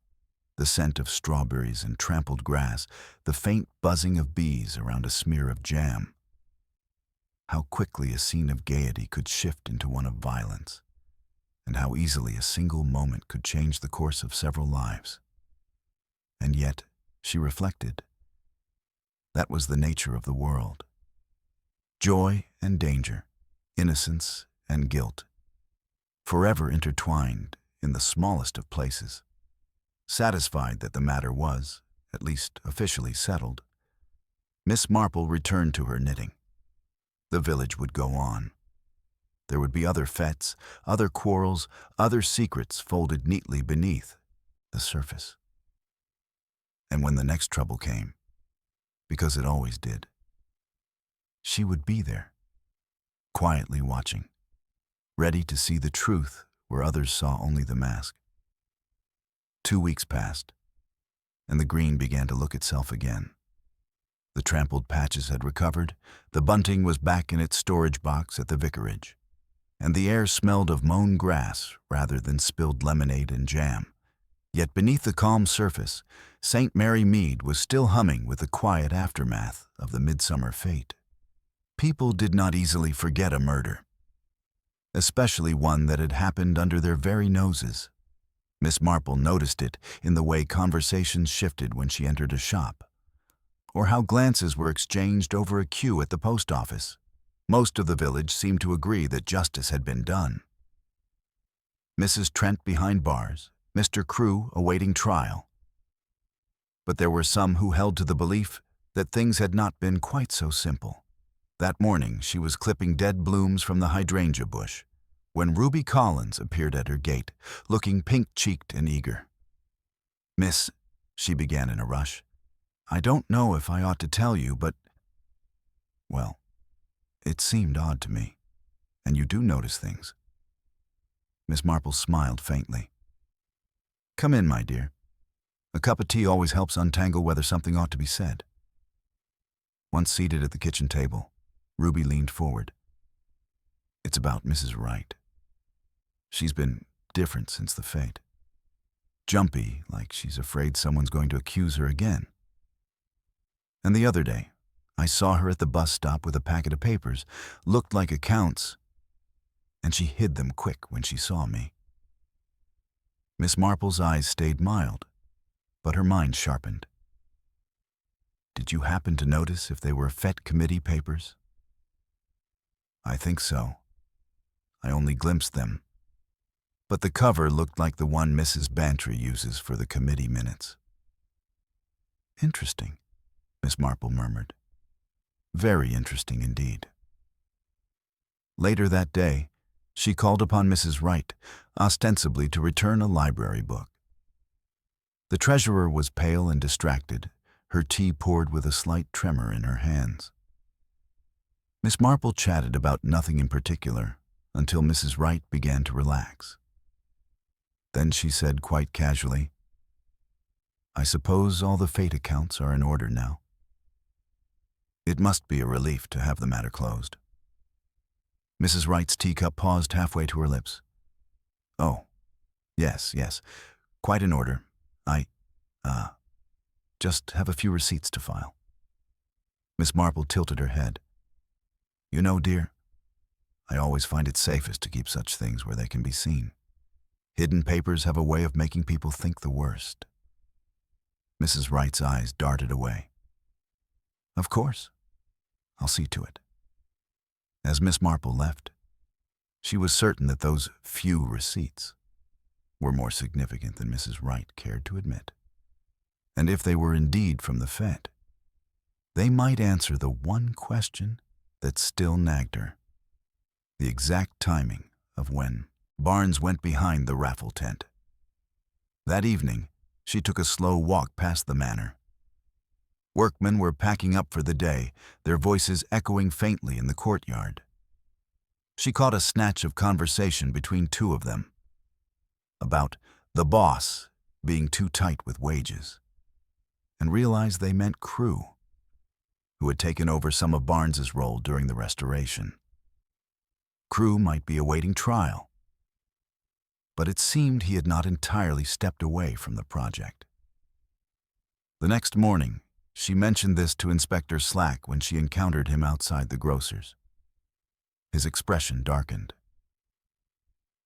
the scent of strawberries and trampled grass, the faint buzzing of bees around a smear of jam. How quickly a scene of gaiety could shift into one of violence, and how easily a single moment could change the course of several lives. And yet, she reflected, that was the nature of the world. Joy and danger, innocence and guilt, forever intertwined in the smallest of places. Satisfied that the matter was, at least officially, settled, Miss Marple returned to her knitting. The village would go on. There would be other fêtes, other quarrels, other secrets folded neatly beneath the surface. And when the next trouble came, because it always did, she would be there, quietly watching, ready to see the truth where others saw only the mask. 2 weeks passed, and the green began to look itself again. The trampled patches had recovered, the bunting was back in its storage box at the vicarage, and the air smelled of mown grass rather than spilled lemonade and jam. Yet beneath the calm surface, St. Mary Mead was still humming with the quiet aftermath of the Midsummer Fête. People did not easily forget a murder, especially one that had happened under their very noses. Miss Marple noticed it in the way conversations shifted when she entered a shop, or how glances were exchanged over a queue at the post office. Most of the village seemed to agree that justice had been done. Mrs. Trent behind bars, Mr. Crewe awaiting trial. But there were some who held to the belief that things had not been quite so simple. That morning she was clipping dead blooms from the hydrangea bush when Ruby Collins appeared at her gate, looking pink-cheeked and eager. Miss, she began in a rush, I don't know if I ought to tell you, but, well, it seemed odd to me. And you do notice things. Miss Marple smiled faintly. Come in, my dear. A cup of tea always helps untangle whether something ought to be said. Once seated at the kitchen table, Ruby leaned forward. It's about Mrs. Wright. She's been different since the fete. Jumpy, like she's afraid someone's going to accuse her again. And the other day, I saw her at the bus stop with a packet of papers, looked like accounts, and she hid them quick when she saw me. Miss Marple's eyes stayed mild, but her mind sharpened. Did you happen to notice if they were fete committee papers? I think so. I only glimpsed them. But the cover looked like the one Mrs. Bantry uses for the committee minutes. Interesting, Miss Marple murmured. Very interesting indeed. Later that day, she called upon Mrs. Wright, ostensibly to return a library book. The treasurer was pale and distracted, her tea poured with a slight tremor in her hands. Miss Marple chatted about nothing in particular until Mrs. Wright began to relax. Then she said quite casually, I suppose all the fete accounts are in order now. It must be a relief to have the matter closed. Mrs. Wright's teacup paused halfway to her lips. Oh, yes, quite in order. I, just have a few receipts to file. Miss Marple tilted her head. You know, dear, I always find it safest to keep such things where they can be seen. Hidden papers have a way of making people think the worst. Mrs. Wright's eyes darted away. Of course. I'll see to it. As Miss Marple left, she was certain that those few receipts were more significant than Mrs. Wright cared to admit. And if they were indeed from the fete, they might answer the one question that still nagged her: the exact timing of when Barnes went behind the raffle tent. That evening, she took a slow walk past the manor. Workmen were packing up for the day, their voices echoing faintly in the courtyard. She caught a snatch of conversation between two of them, about the boss being too tight with wages, and realized they meant Crew, who had taken over some of Barnes's role during the restoration. Crew might be awaiting trial, but it seemed he had not entirely stepped away from the project. The next morning, she mentioned this to Inspector Slack when she encountered him outside the grocer's. His expression darkened.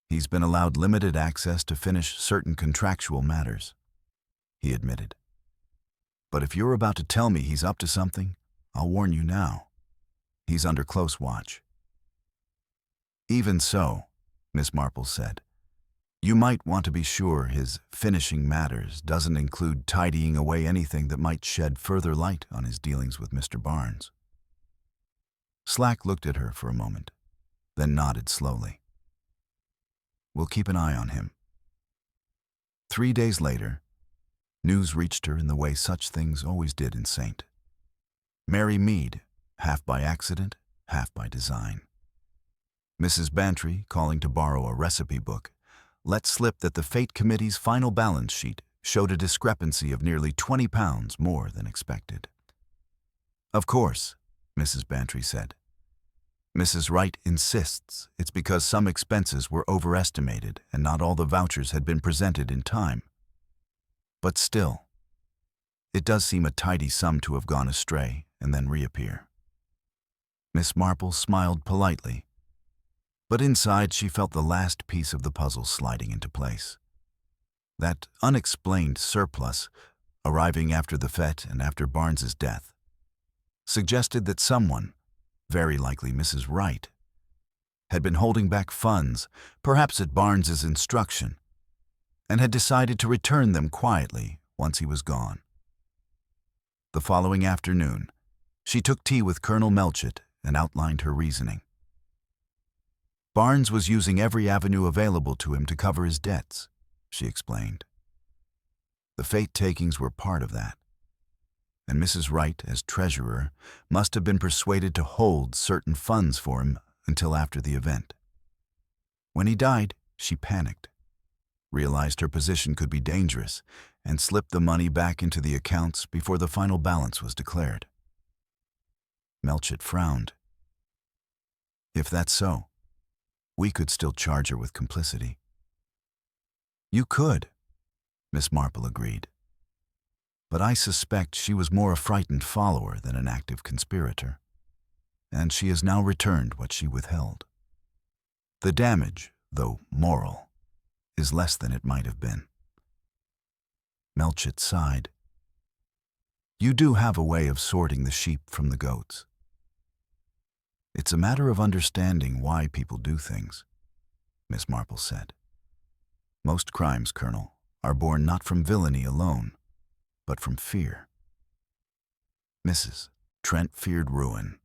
He's been allowed limited access to finish certain contractual matters, he admitted. But if you're about to tell me he's up to something, I'll warn you now. He's under close watch. Even so, Miss Marple said, you might want to be sure his finishing matters doesn't include tidying away anything that might shed further light on his dealings with Mr. Barnes. Slack looked at her for a moment, then nodded slowly. We'll keep an eye on him. 3 days later, news reached her in the way such things always did in St. Mary Mead, half by accident, half by design. Mrs. Bantry, calling to borrow a recipe book, let slip that the fete committee's final balance sheet showed a discrepancy of nearly £20 more than expected. Of course, Mrs. Bantry said. Mrs. Wright insists it's because some expenses were overestimated and not all the vouchers had been presented in time. But still, it does seem a tidy sum to have gone astray and then reappear. Miss Marple smiled politely, but inside she felt the last piece of the puzzle sliding into place. That unexplained surplus, arriving after the fete and after Barnes's death, suggested that someone, very likely Mrs. Wright, had been holding back funds, perhaps at Barnes's instruction, and had decided to return them quietly once he was gone. The following afternoon, she took tea with Colonel Melchett and outlined her reasoning. Barnes was using every avenue available to him to cover his debts, she explained. The fete takings were part of that, and Mrs. Wright, as treasurer, must have been persuaded to hold certain funds for him until after the event. When he died, she panicked, realized her position could be dangerous, and slipped the money back into the accounts before the final balance was declared. Melchett frowned. If that's so, we could still charge her with complicity. You could, Miss Marple agreed. But I suspect she was more a frightened follower than an active conspirator, and she has now returned what she withheld. The damage, though moral, is less than it might have been. Melchett sighed. You do have a way of sorting the sheep from the goats. It's a matter of understanding why people do things, Miss Marple said. Most crimes, Colonel, are born not from villainy alone, but from fear. Mrs. Trent feared ruin.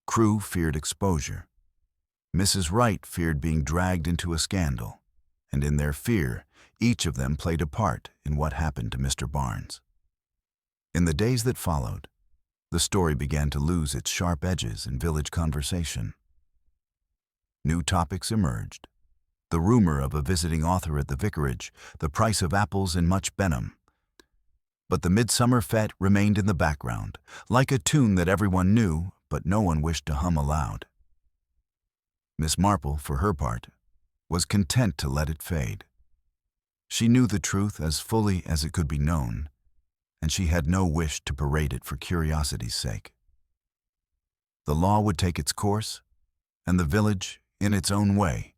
Crewe feared exposure. Mrs. Wright feared being dragged into a scandal, and in their fear, each of them played a part in what happened to Mr. Barnes. In the days that followed, the story began to lose its sharp edges in village conversation. New topics emerged. The rumor of a visiting author at the vicarage, the price of apples in Much Benham. But the Midsummer Fête remained in the background, like a tune that everyone knew, but no one wished to hum aloud. Miss Marple, for her part, was content to let it fade. She knew the truth as fully as it could be known, and she had no wish to parade it for curiosity's sake. The law would take its course, and the village, in its own way,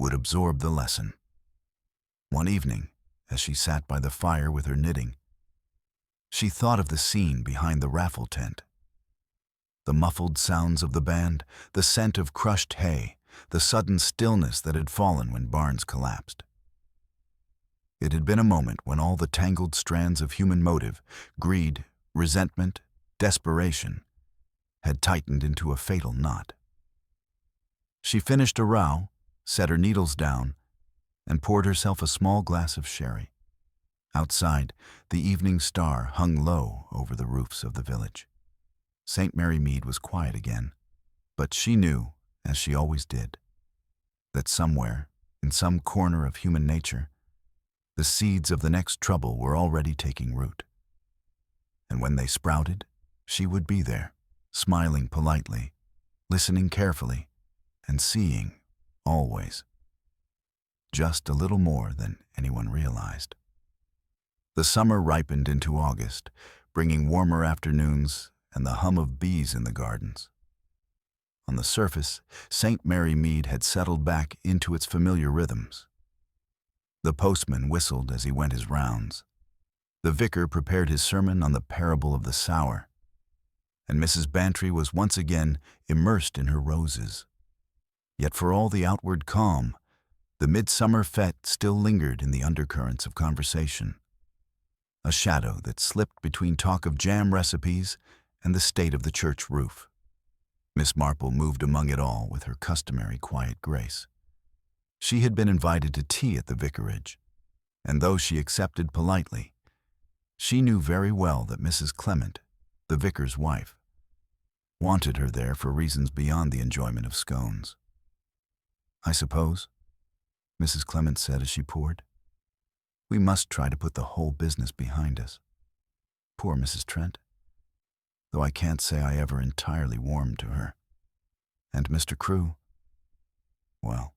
would absorb the lesson. One evening, as she sat by the fire with her knitting, she thought of the scene behind the raffle tent. The muffled sounds of the band, the scent of crushed hay, the sudden stillness that had fallen when Barnes collapsed. It had been a moment when all the tangled strands of human motive, greed, resentment, desperation, had tightened into a fatal knot. She finished a row, set her needles down, and poured herself a small glass of sherry. Outside, the evening star hung low over the roofs of the village. St. Mary Mead was quiet again, but she knew, as she always did, that somewhere, in some corner of human nature, the seeds of the next trouble were already taking root. And when they sprouted, she would be there, smiling politely, listening carefully, and seeing, always, just a little more than anyone realized. The summer ripened into August, bringing warmer afternoons and the hum of bees in the gardens. On the surface, St. Mary Mead had settled back into its familiar rhythms. The postman whistled as he went his rounds. The vicar prepared his sermon on the parable of the sower, and Mrs. Bantry was once again immersed in her roses. Yet for all the outward calm, the Midsummer Fête still lingered in the undercurrents of conversation, a shadow that slipped between talk of jam recipes and the state of the church roof. Miss Marple moved among it all with her customary quiet grace. She had been invited to tea at the vicarage, and though she accepted politely, she knew very well that Mrs. Clement, the vicar's wife, wanted her there for reasons beyond the enjoyment of scones. I suppose, Mrs. Clement said as she poured, we must try to put the whole business behind us. Poor Mrs. Trent, though I can't say I ever entirely warmed to her. And Mr. Crewe, well,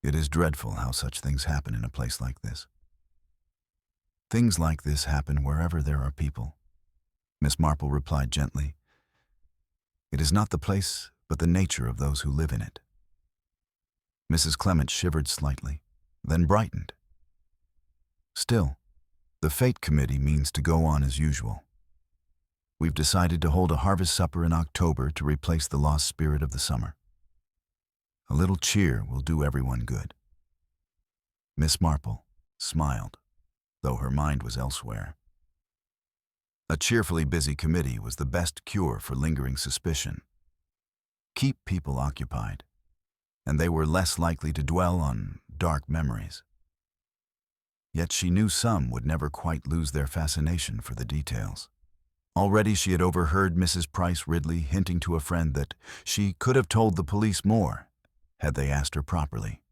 it is dreadful how such things happen in a place like this. Things like this happen wherever there are people, Miss Marple replied gently. It is not the place, but the nature of those who live in it. Mrs. Clement shivered slightly, then brightened. Still, the Fête Committee means to go on as usual. We've decided to hold a harvest supper in October to replace the lost spirit of the summer. A little cheer will do everyone good. Miss Marple smiled, though her mind was elsewhere. A cheerfully busy committee was the best cure for lingering suspicion. Keep people occupied, and they were less likely to dwell on dark memories. Yet she knew some would never quite lose their fascination for the details. Already she had overheard Mrs. Price Ridley hinting to a friend that she could have told the police more had they asked her properly,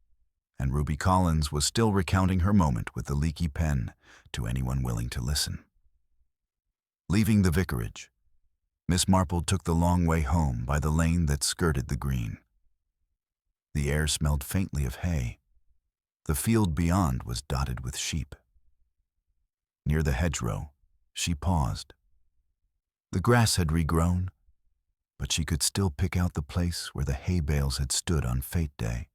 and Ruby Collins was still recounting her moment with the leaky pen to anyone willing to listen. Leaving the vicarage, Miss Marple took the long way home by the lane that skirted the green. The air smelled faintly of hay. The field beyond was dotted with sheep. Near the hedgerow, she paused. The grass had regrown, but she could still pick out the place where the hay bales had stood on Fête Day.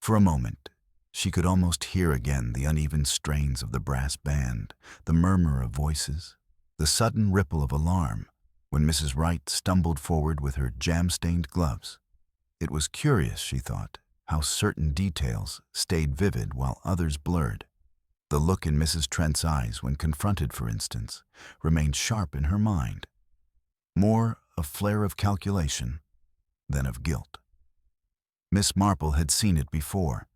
For a moment, she could almost hear again the uneven strains of the brass band, the murmur of voices, the sudden ripple of alarm when Mrs. Wright stumbled forward with her jam-stained gloves. It was curious, she thought, how certain details stayed vivid while others blurred. The look in Mrs. Trent's eyes when confronted, for instance, remained sharp in her mind, more a flare of calculation than of guilt. Miss Marple had seen it before,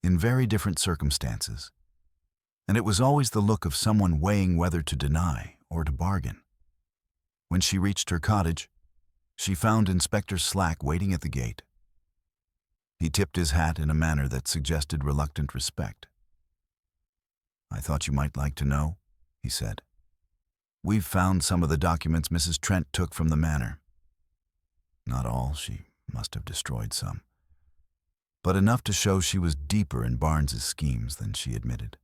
in very different circumstances, and it was always the look of someone weighing whether to deny or to bargain. When she reached her cottage, she found Inspector Slack waiting at the gate. He tipped his hat in a manner that suggested reluctant respect. "I thought you might like to know," he said. "We've found some of the documents Mrs. Trent took from the manor. Not all, she must have destroyed some, but enough to show she was deeper in Barnes's schemes than she admitted."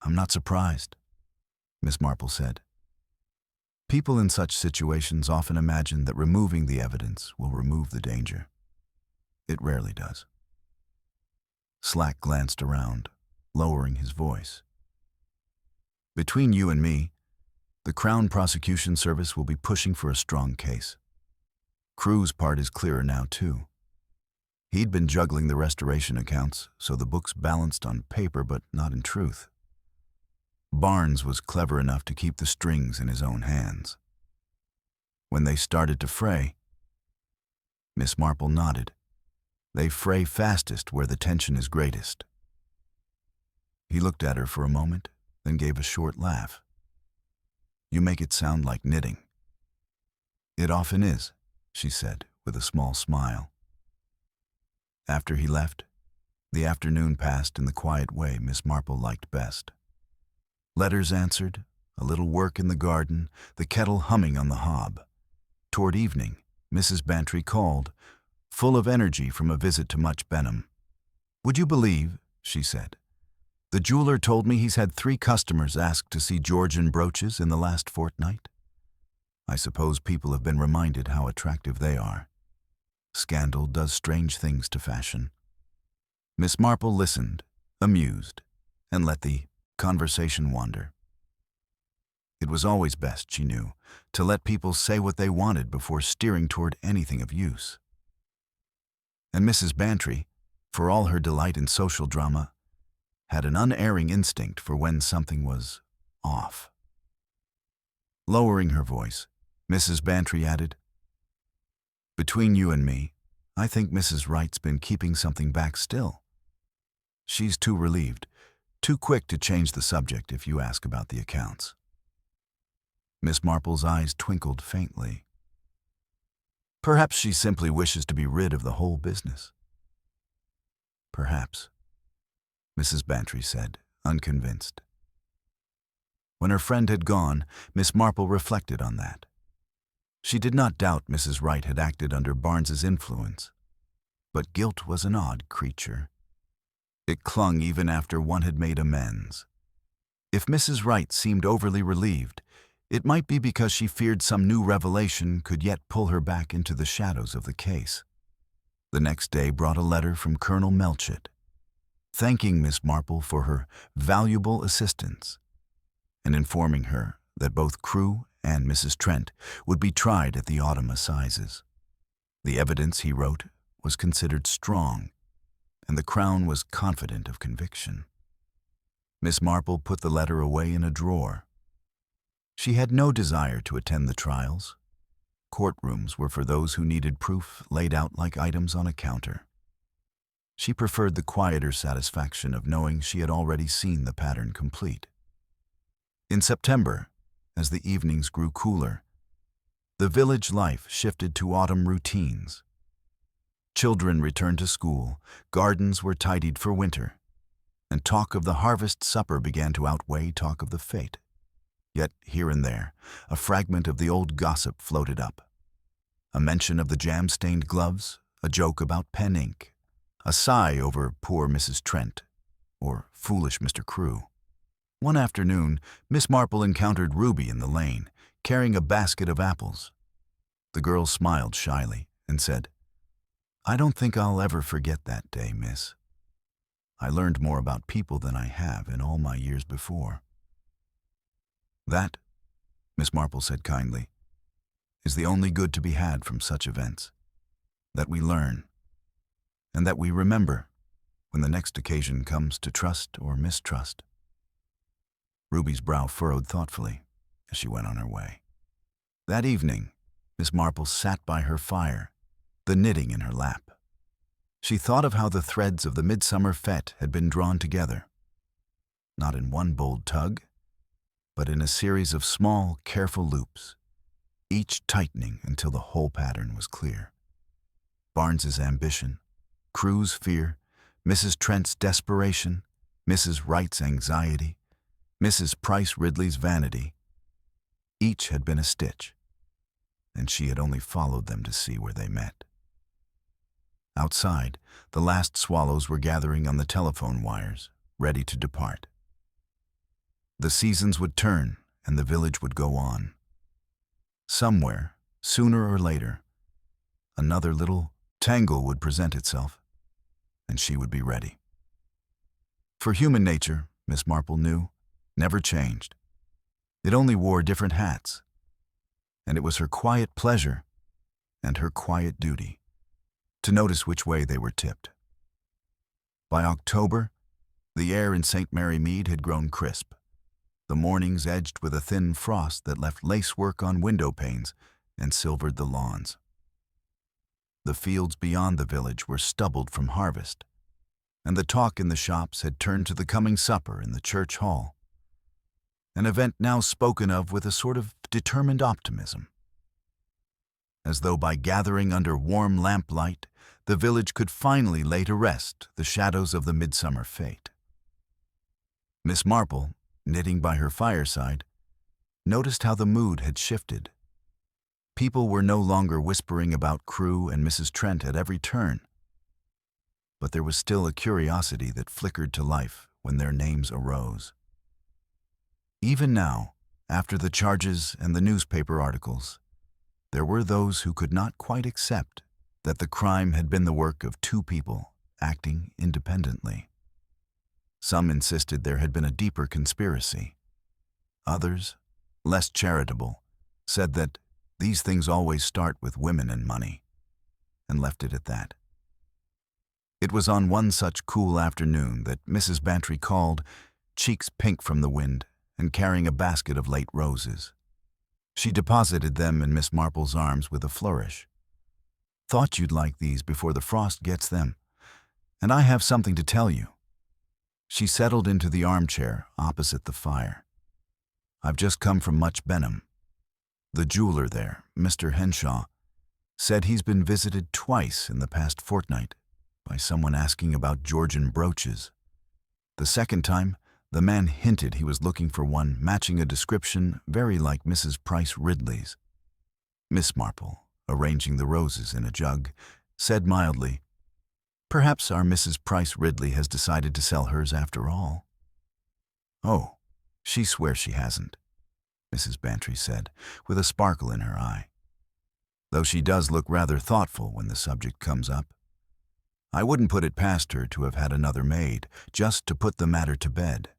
"I'm not surprised," Miss Marple said. "People in such situations often imagine that removing the evidence will remove the danger. It rarely does." Slack glanced around, lowering his voice. "Between you and me, the Crown Prosecution Service will be pushing for a strong case. Crewe's part is clearer now, too. He'd been juggling the restoration accounts, so the books balanced on paper but not in truth. Barnes was clever enough to keep the strings in his own hands. When they started to fray," Miss Marple nodded, "they fray fastest where the tension is greatest." He looked at her for a moment, then gave a short laugh. "You make it sound like knitting." "It often is," she said, with a small smile. After he left, the afternoon passed in the quiet way Miss Marple liked best. Letters answered, a little work in the garden, the kettle humming on the hob. Toward evening, Mrs. Bantry called, full of energy from a visit to Much Benham. "Would you believe," she said, "the jeweler told me he's had 3 customers ask to see Georgian brooches in the last fortnight. I suppose people have been reminded how attractive they are. Scandal does strange things to fashion." Miss Marple listened, amused, and let the conversation wander. It was always best, she knew, to let people say what they wanted before steering toward anything of use. And Mrs. Bantry, for all her delight in social drama, had an unerring instinct for when something was off. Lowering her voice, Mrs. Bantry added, "Between you and me, I think Mrs. Wright's been keeping something back still. She's too relieved, too quick to change the subject if you ask about the accounts." Miss Marple's eyes twinkled faintly. "Perhaps she simply wishes to be rid of the whole business." "Perhaps," Mrs. Bantry said, unconvinced. When her friend had gone, Miss Marple reflected on that. She did not doubt Mrs. Wright had acted under Barnes's influence, but guilt was an odd creature. It clung even after one had made amends. If Mrs. Wright seemed overly relieved, it might be because she feared some new revelation could yet pull her back into the shadows of the case. The next day brought a letter from Colonel Melchett, thanking Miss Marple for her valuable assistance and informing her that both Crewe and Mrs. Trent would be tried at the autumn assizes. The evidence, he wrote, was considered strong, and the Crown was confident of conviction. Miss Marple put the letter away in a drawer. She had no desire to attend the trials. Courtrooms were for those who needed proof laid out like items on a counter. She preferred the quieter satisfaction of knowing she had already seen the pattern complete. In September, as the evenings grew cooler. The village life shifted to autumn routines. Children returned to school, gardens were tidied for winter, and talk of the harvest supper began to outweigh talk of the fete. Yet here and there, a fragment of the old gossip floated up. A mention of the jam-stained gloves, a joke about pen ink, a sigh over poor Mrs. Trent, or foolish Mr. Crewe. One afternoon, Miss Marple encountered Ruby in the lane, carrying a basket of apples. The girl smiled shyly and said, "I don't think I'll ever forget that day, miss. I learned more about people than I have in all my years before." "That," Miss Marple said kindly, "is the only good to be had from such events, that we learn, and that we remember when the next occasion comes to trust or mistrust." Ruby's brow furrowed thoughtfully as she went on her way. That evening, Miss Marple sat by her fire, the knitting in her lap. She thought of how the threads of the Midsummer Fête had been drawn together, not in one bold tug, but in a series of small, careful loops, each tightening until the whole pattern was clear. Barnes's ambition, Crewe's fear, Mrs. Trent's desperation, Mrs. Wright's anxiety, Mrs. Price Ridley's vanity, each had been a stitch, and she had only followed them to see where they met. Outside, the last swallows were gathering on the telephone wires, ready to depart. The seasons would turn, and the village would go on. Somewhere, sooner or later, another little tangle would present itself, and she would be ready. For human nature, Miss Marple knew, never changed. It only wore different hats, and it was her quiet pleasure and her quiet duty to notice which way they were tipped. By October, the air in St. Mary Mead had grown crisp, the mornings edged with a thin frost that left lacework on window panes and silvered the lawns. The fields beyond the village were stubbled from harvest, and the talk in the shops had turned to the coming supper in the church hall, an event now spoken of with a sort of determined optimism. As though by gathering under warm lamplight, the village could finally lay to rest the shadows of the Midsummer Fête. Miss Marple, knitting by her fireside, noticed how the mood had shifted. People were no longer whispering about Crewe and Mrs. Trent at every turn, but there was still a curiosity that flickered to life when their names arose. Even now, after the charges and the newspaper articles, there were those who could not quite accept that the crime had been the work of two people acting independently. Some insisted there had been a deeper conspiracy. Others, less charitable, said that these things always start with women and money, and left it at that. It was on one such cool afternoon that Mrs. Bantry called, cheeks pink from the wind and carrying a basket of late roses. She deposited them in Miss Marple's arms with a flourish. "Thought you'd like these before the frost gets them, and I have something to tell you." She settled into the armchair opposite the fire. "I've just come from Much Benham. The jeweler there, Mr. Henshaw, said he's been visited twice in the past fortnight by someone asking about Georgian brooches. The second time, the man hinted he was looking for one matching a description very like Mrs. Price Ridley's." Miss Marple, arranging the roses in a jug, said mildly, "Perhaps our Mrs. Price Ridley has decided to sell hers after all." "Oh, she swears she hasn't," Mrs. Bantry said, with a sparkle in her eye. "Though she does look rather thoughtful when the subject comes up. I wouldn't put it past her to have had another maid, just to put the matter to bed."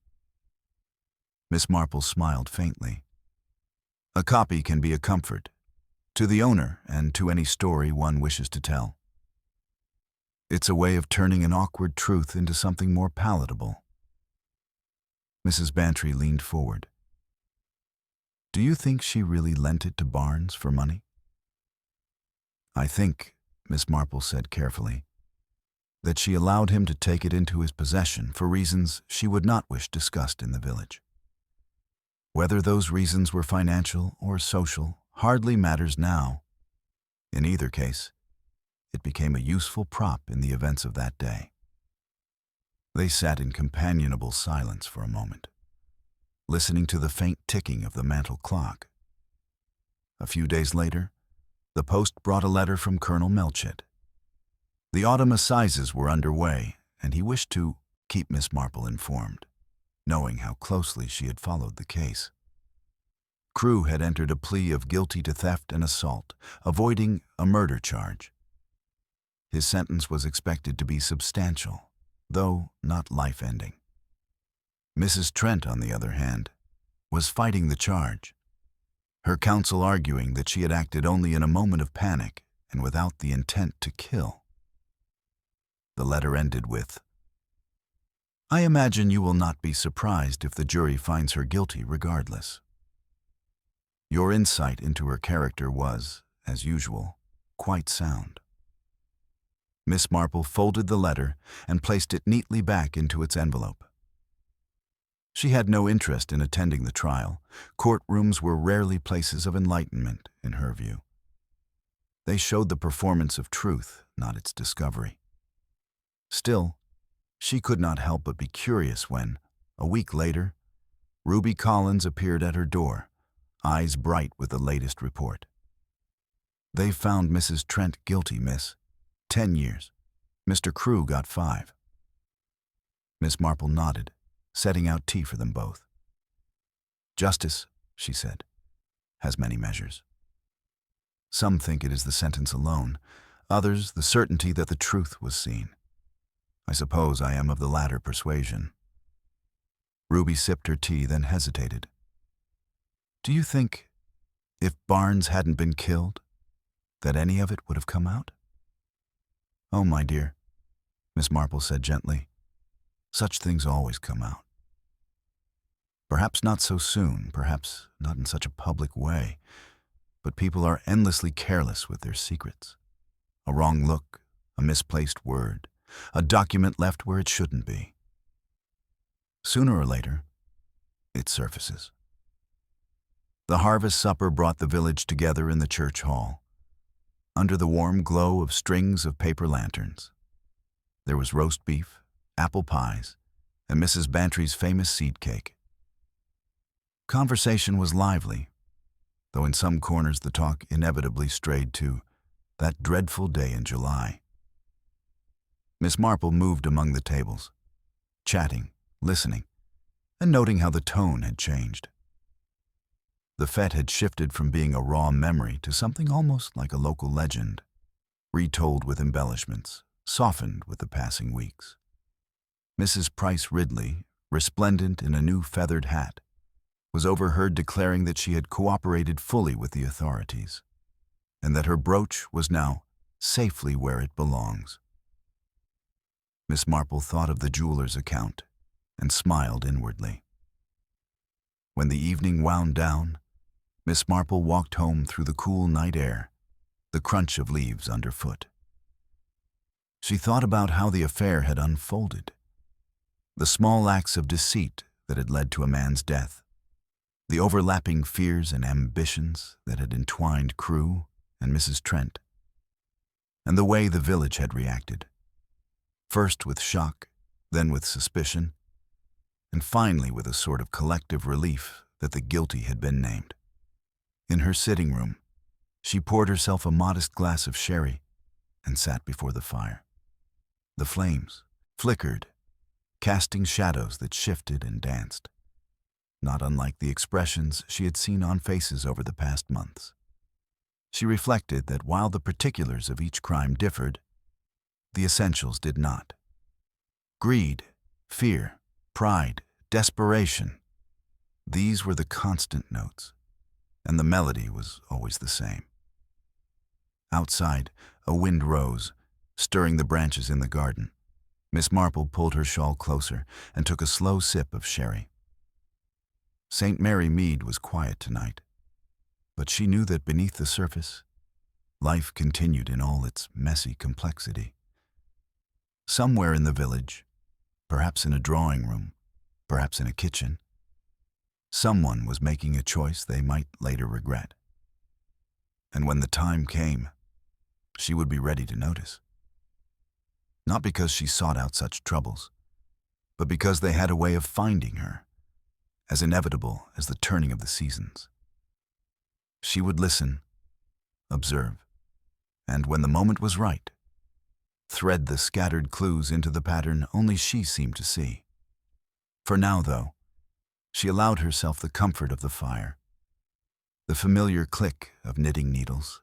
Miss Marple smiled faintly. "A copy can be a comfort, to the owner and to any story one wishes to tell. It's a way of turning an awkward truth into something more palatable." Mrs. Bantry leaned forward. "Do you think she really lent it to Barnes for money?" "I think," Miss Marple said carefully, "that she allowed him to take it into his possession for reasons she would not wish discussed in the village. Whether those reasons were financial or social hardly matters now. In either case, it became a useful prop in the events of that day. They sat in companionable silence for a moment, listening to the faint ticking of the mantel clock. A few days later, the post brought a letter from Colonel Melchett. The autumn assizes were underway, and he wished to keep Miss Marple informed, knowing how closely she had followed the case. Crewe had entered a plea of guilty to theft and assault, avoiding a murder charge. His sentence was expected to be substantial, though not life-ending. Mrs. Trent, on the other hand, was fighting the charge, her counsel arguing that she had acted only in a moment of panic and without the intent to kill. The letter ended with, "I imagine you will not be surprised if the jury finds her guilty regardless. Your insight into her character was, as usual, quite sound." Miss Marple folded the letter and placed it neatly back into its envelope. She had no interest in attending the trial. Courtrooms were rarely places of enlightenment, in her view. They showed the performance of truth, not its discovery. Still, she could not help but be curious when, a week later, Ruby Collins appeared at her door, eyes bright with the latest report. "They found Mrs. Trent guilty, miss. 10 years. Mr. Crewe got 5. Miss Marple nodded, setting out tea for them both. "Justice," she said, "has many measures. Some think it is the sentence alone, others the certainty that the truth was seen. I suppose I am of the latter persuasion." Ruby sipped her tea, then hesitated. "Do you think, if Barnes hadn't been killed, that any of it would have come out?" "Oh, my dear," Miss Marple said gently, "such things always come out. Perhaps not so soon, perhaps not in such a public way, but people are endlessly careless with their secrets. A wrong look, a misplaced word, a document left where it shouldn't be. Sooner or later, it surfaces." The harvest supper brought the village together in the church hall, under the warm glow of strings of paper lanterns. There was roast beef, apple pies, and Mrs. Bantry's famous seed cake. Conversation was lively, though in some corners the talk inevitably strayed to that dreadful day in July. Miss Marple moved among the tables, chatting, listening, and noting how the tone had changed. The fête had shifted from being a raw memory to something almost like a local legend, retold with embellishments, softened with the passing weeks. Mrs. Price Ridley, resplendent in a new feathered hat, was overheard declaring that she had cooperated fully with the authorities, and that her brooch was now safely where it belongs. Miss Marple thought of the jeweler's account and smiled inwardly. When the evening wound down, Miss Marple walked home through the cool night air, the crunch of leaves underfoot. She thought about how the affair had unfolded, the small acts of deceit that had led to a man's death, the overlapping fears and ambitions that had entwined Crewe and Mrs. Trent, and the way the village had reacted, first with shock, then with suspicion, and finally with a sort of collective relief that the guilty had been named. In her sitting room, she poured herself a modest glass of sherry and sat before the fire. The flames flickered, casting shadows that shifted and danced, not unlike the expressions she had seen on faces over the past months. She reflected that while the particulars of each crime differed, the essentials did not. Greed, fear, pride, desperation, these were the constant notes, and the melody was always the same. Outside, a wind rose, stirring the branches in the garden. Miss Marple pulled her shawl closer and took a slow sip of sherry. St. Mary Mead was quiet tonight, but she knew that beneath the surface, life continued in all its messy complexity. Somewhere in the village, perhaps in a drawing room, perhaps in a kitchen, Someone was making a choice they might later regret. And when the time came, she would be ready to notice. Not because she sought out such troubles, but because they had a way of finding her, as inevitable as the turning of the seasons. She would listen, observe, and when the moment was right, thread the scattered clues into the pattern only she seemed to see. For now, though, she allowed herself the comfort of the fire, the familiar click of knitting needles,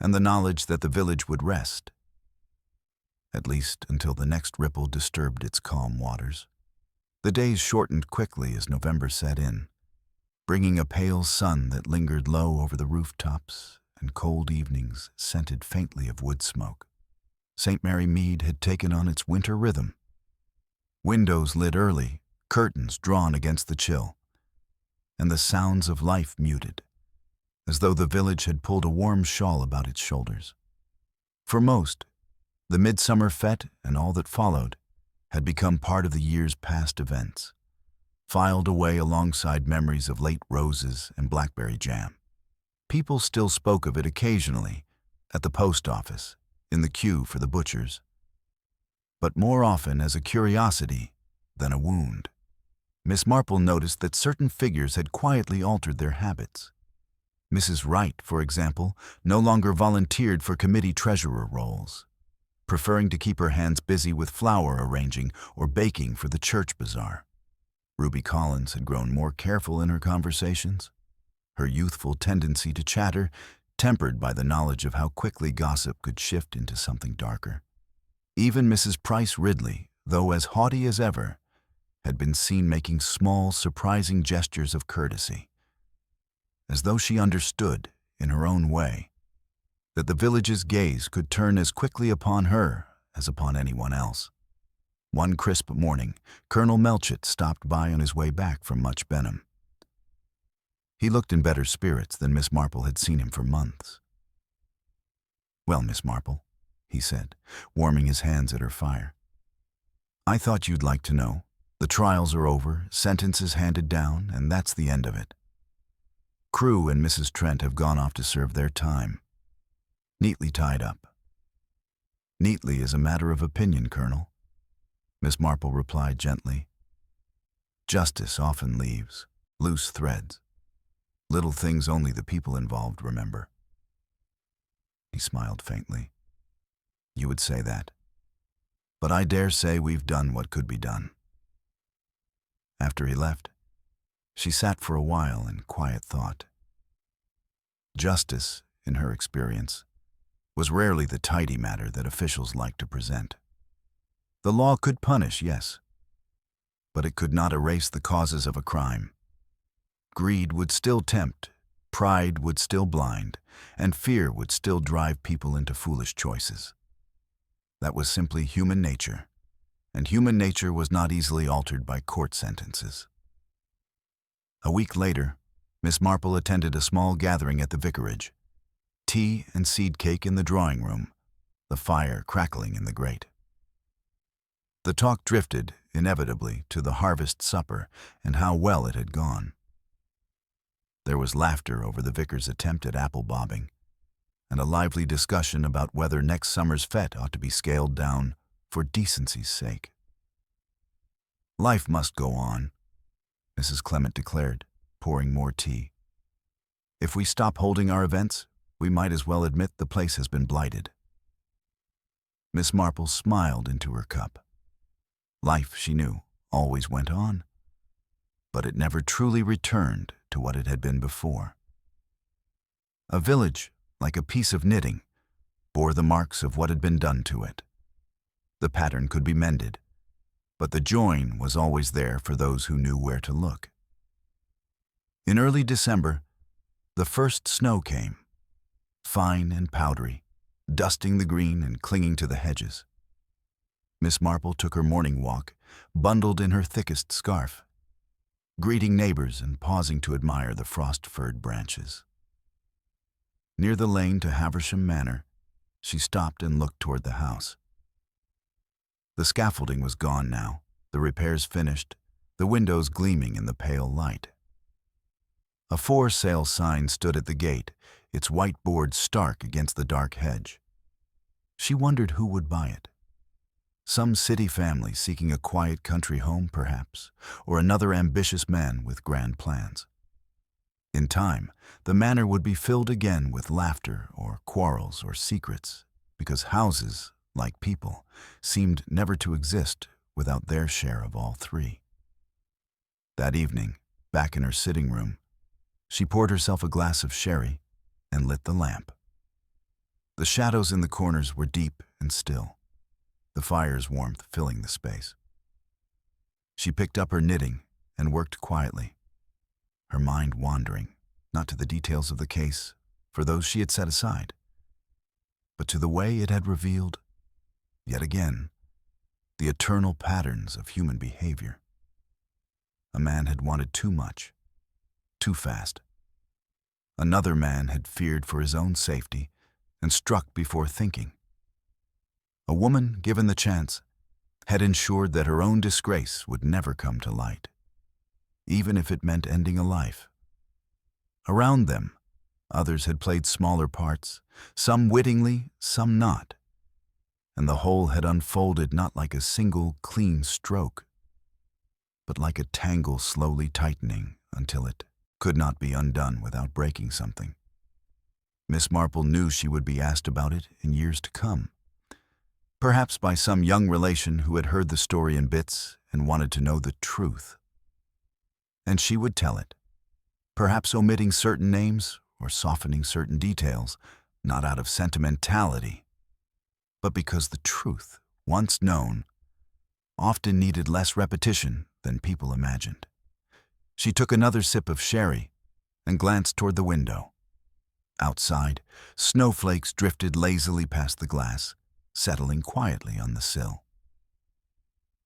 and the knowledge that the village would rest, at least until the next ripple disturbed its calm waters. The days shortened quickly as November set in, bringing a pale sun that lingered low over the rooftops and cold evenings scented faintly of wood smoke. St. Mary Mead had taken on its winter rhythm. Windows lit early, curtains drawn against the chill, and the sounds of life muted, as though the village had pulled a warm shawl about its shoulders. For most, the Midsummer Fête and all that followed had become part of the year's past events, filed away alongside memories of late roses and blackberry jam. People still spoke of it occasionally, at the post office, in the queue for the butcher's, but more often as a curiosity than a wound. Miss Marple noticed that certain figures had quietly altered their habits. Mrs. Wright, for example, no longer volunteered for committee treasurer roles, preferring to keep her hands busy with flower arranging or baking for the church bazaar. Ruby Collins had grown more careful in her conversations, her youthful tendency to chatter tempered by the knowledge of how quickly gossip could shift into something darker. Even Mrs. Price Ridley, though as haughty as ever, had been seen making small, surprising gestures of courtesy, as though she understood, in her own way, that the village's gaze could turn as quickly upon her as upon anyone else. One crisp morning, Colonel Melchett stopped by on his way back from Much Benham. He looked in better spirits than Miss Marple had seen him for months. "Well, Miss Marple," he said, warming his hands at her fire, "I thought you'd like to know. The trials are over, sentences handed down, and that's the end of it. Crewe and Mrs. Trent have gone off to serve their time. Neatly tied up." "Neatly is a matter of opinion, Colonel," Miss Marple replied gently. "Justice often leaves loose threads, little things only the people involved remember." He smiled faintly. "You would say that, but I dare say we've done what could be done." After he left, she sat for a while in quiet thought. Justice, in her experience, was rarely the tidy matter that officials liked to present. The law could punish, yes, but it could not erase the causes of a crime. Greed would still tempt, pride would still blind, and fear would still drive people into foolish choices. That was simply human nature, and human nature was not easily altered by court sentences. A week later, Miss Marple attended a small gathering at the vicarage. Tea and seed cake in the drawing room, the fire crackling in the grate. The talk drifted, inevitably, to the harvest supper and how well it had gone. There was laughter over the vicar's attempt at apple bobbing, and a lively discussion about whether next summer's fête ought to be scaled down for decency's sake. "Life must go on," Mrs. Clement declared, pouring more tea. "If we stop holding our events, we might as well admit the place has been blighted." Miss Marple smiled into her cup. Life, she knew, always went on, but it never truly returned to what it had been before. A village, like a piece of knitting, bore the marks of what had been done to it. The pattern could be mended, but the join was always there for those who knew where to look. In early December, the first snow came, fine and powdery, dusting the green and clinging to the hedges. Miss Marple took her morning walk, bundled in her thickest scarf, greeting neighbors and pausing to admire the frost-furred branches. Near the lane to Haversham Manor, she stopped and looked toward the house. The scaffolding was gone now, the repairs finished, the windows gleaming in the pale light. A for-sale sign stood at the gate, its white board stark against the dark hedge. She wondered who would buy it. Some city family seeking a quiet country home, perhaps, or another ambitious man with grand plans. In time, the manor would be filled again with laughter or quarrels or secrets, because houses, like people, seemed never to exist without their share of all three. That evening, back in her sitting room, she poured herself a glass of sherry and lit the lamp. The shadows in the corners were deep and still, the fire's warmth filling the space. She picked up her knitting and worked quietly, her mind wandering, not to the details of the case, for those she had set aside, but to the way it had revealed, yet again, the eternal patterns of human behavior. A man had wanted too much, too fast. Another man had feared for his own safety and struck before thinking. A woman, given the chance, had ensured that her own disgrace would never come to light, even if it meant ending a life. Around them, others had played smaller parts, some wittingly, some not, and the whole had unfolded not like a single clean stroke, but like a tangle slowly tightening until it could not be undone without breaking something. Miss Marple knew she would be asked about it in years to come, perhaps by some young relation who had heard the story in bits and wanted to know the truth. And she would tell it, perhaps omitting certain names or softening certain details, not out of sentimentality, but because the truth, once known, often needed less repetition than people imagined. She took another sip of sherry and glanced toward the window. Outside, snowflakes drifted lazily past the glass, settling quietly on the sill.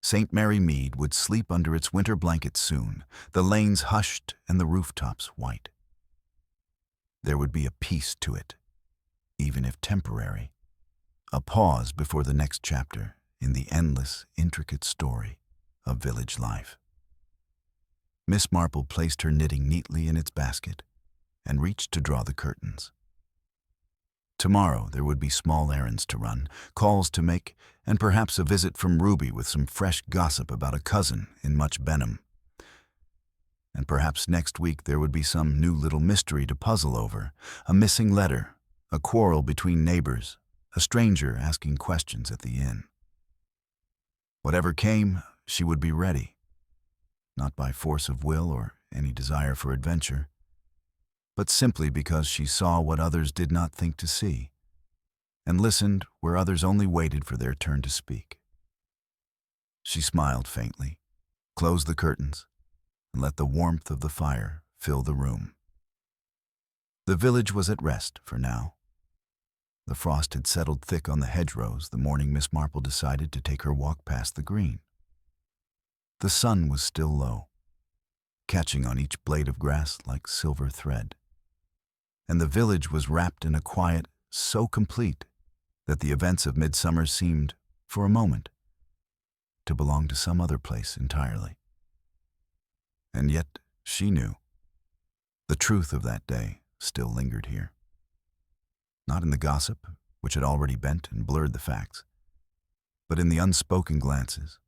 St. Mary Mead would sleep under its winter blanket soon, the lanes hushed and the rooftops white. There would be a peace to it, even if temporary, a pause before the next chapter in the endless, intricate story of village life. Miss Marple placed her knitting neatly in its basket and reached to draw the curtains. Tomorrow there would be small errands to run, calls to make, and perhaps a visit from Ruby with some fresh gossip about a cousin in much Benham. And perhaps next week there would be some new little mystery to puzzle over, a missing letter, a quarrel between neighbors, a stranger asking questions at the inn. Whatever came, she would be ready, not by force of will or any desire for adventure, but simply because she saw what others did not think to see, and listened where others only waited for their turn to speak. She smiled faintly, closed the curtains, and let the warmth of the fire fill the room. The village was at rest for now. The frost had settled thick on the hedgerows the morning Miss Marple decided to take her walk past the green. The sun was still low, catching on each blade of grass like silver thread, and the village was wrapped in a quiet so complete that the events of midsummer seemed, for a moment, to belong to some other place entirely. And yet, she knew, the truth of that day still lingered here. Not in the gossip, which had already bent and blurred the facts, but in the unspoken glances,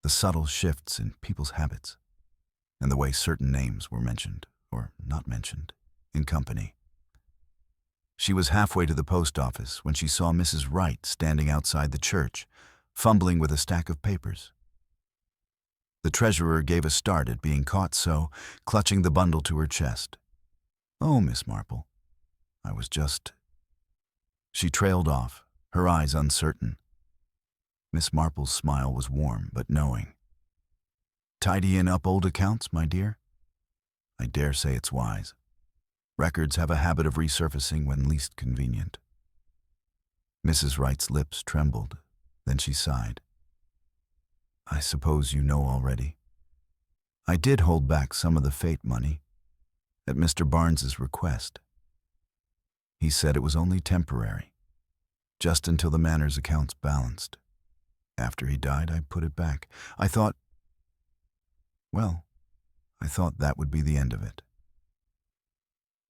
the subtle shifts in people's habits, and the way certain names were mentioned, or not mentioned, in company. She was halfway to the post office when she saw Mrs. Wright standing outside the church, fumbling with a stack of papers. The treasurer gave a start at being caught so, clutching the bundle to her chest. "Oh, Miss Marple, I was just—" She trailed off, her eyes uncertain. Miss Marple's smile was warm but knowing. "Tidying up old accounts, my dear? I dare say it's wise. Records have a habit of resurfacing when least convenient." Mrs. Wright's lips trembled, then she sighed. "I suppose you know already. I did hold back some of the fate money, at Mr. Barnes's request. He said it was only temporary, just until the manor's accounts balanced. After he died, I put it back. I thought that would be the end of it.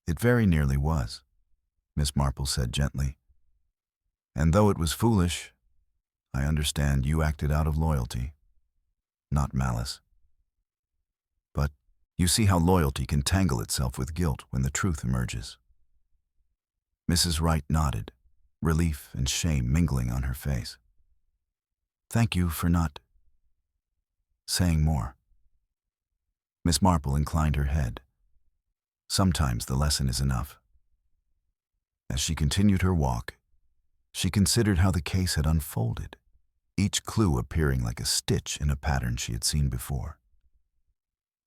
It very nearly was, Miss Marple said gently. And though it was foolish, I understand you acted out of loyalty, not malice. But you see how loyalty can tangle itself with guilt when the truth emerges. Mrs. Wright nodded, relief and shame mingling on her face. Thank you for not saying more. Miss Marple inclined her head. Sometimes the lesson is enough. As she continued her walk, she considered how the case had unfolded, each clue appearing like a stitch in a pattern she had seen before.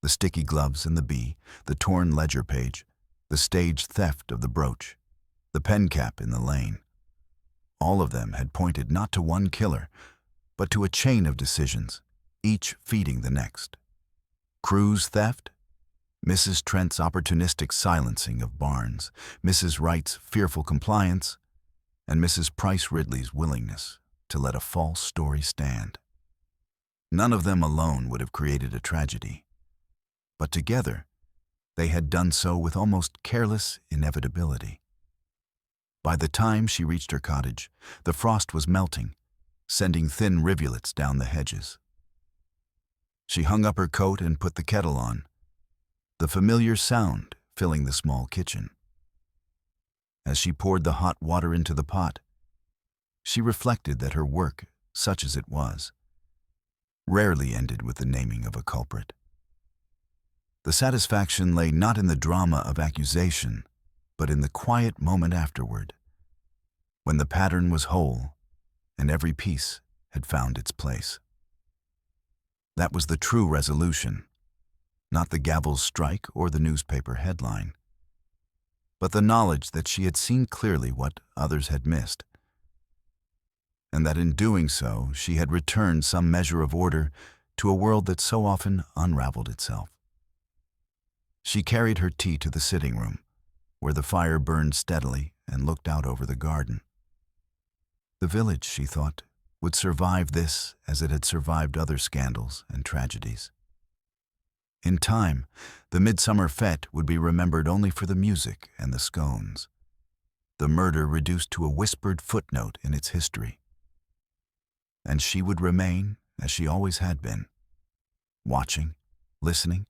The sticky gloves and the bee, the torn ledger page, the staged theft of the brooch, the pen cap in the lane. All of them had pointed not to one killer, but to a chain of decisions, each feeding the next. Crewe's theft, Mrs. Trent's opportunistic silencing of Barnes, Mrs. Wright's fearful compliance, and Mrs. Price Ridley's willingness to let a false story stand. None of them alone would have created a tragedy, but together they had done so with almost careless inevitability. By the time she reached her cottage, the frost was melting, sending thin rivulets down the hedges. She hung up her coat and put the kettle on, the familiar sound filling the small kitchen. As she poured the hot water into the pot, she reflected that her work, such as it was, rarely ended with the naming of a culprit. The satisfaction lay not in the drama of accusation, but in the quiet moment afterward, when the pattern was whole and every piece had found its place. That was the true resolution, not the gavel's strike or the newspaper headline, but the knowledge that she had seen clearly what others had missed, and that in doing so she had returned some measure of order to a world that so often unraveled itself. She carried her tea to the sitting room, where the fire burned steadily and looked out over the garden. The village, she thought, would survive this as it had survived other scandals and tragedies. In time, the Midsummer Fête would be remembered only for the music and the scones, the murder reduced to a whispered footnote in its history. And she would remain, as she always had been, watching, listening,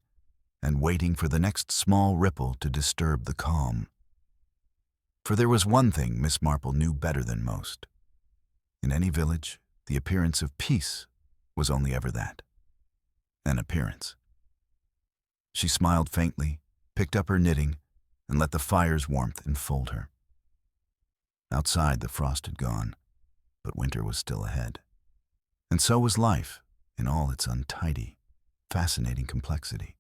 and waiting for the next small ripple to disturb the calm. For there was one thing Miss Marple knew better than most. In any village, the appearance of peace was only ever that, an appearance. She smiled faintly, picked up her knitting, and let the fire's warmth enfold her. Outside, the frost had gone, but winter was still ahead. And so was life, in all its untidy, fascinating complexity.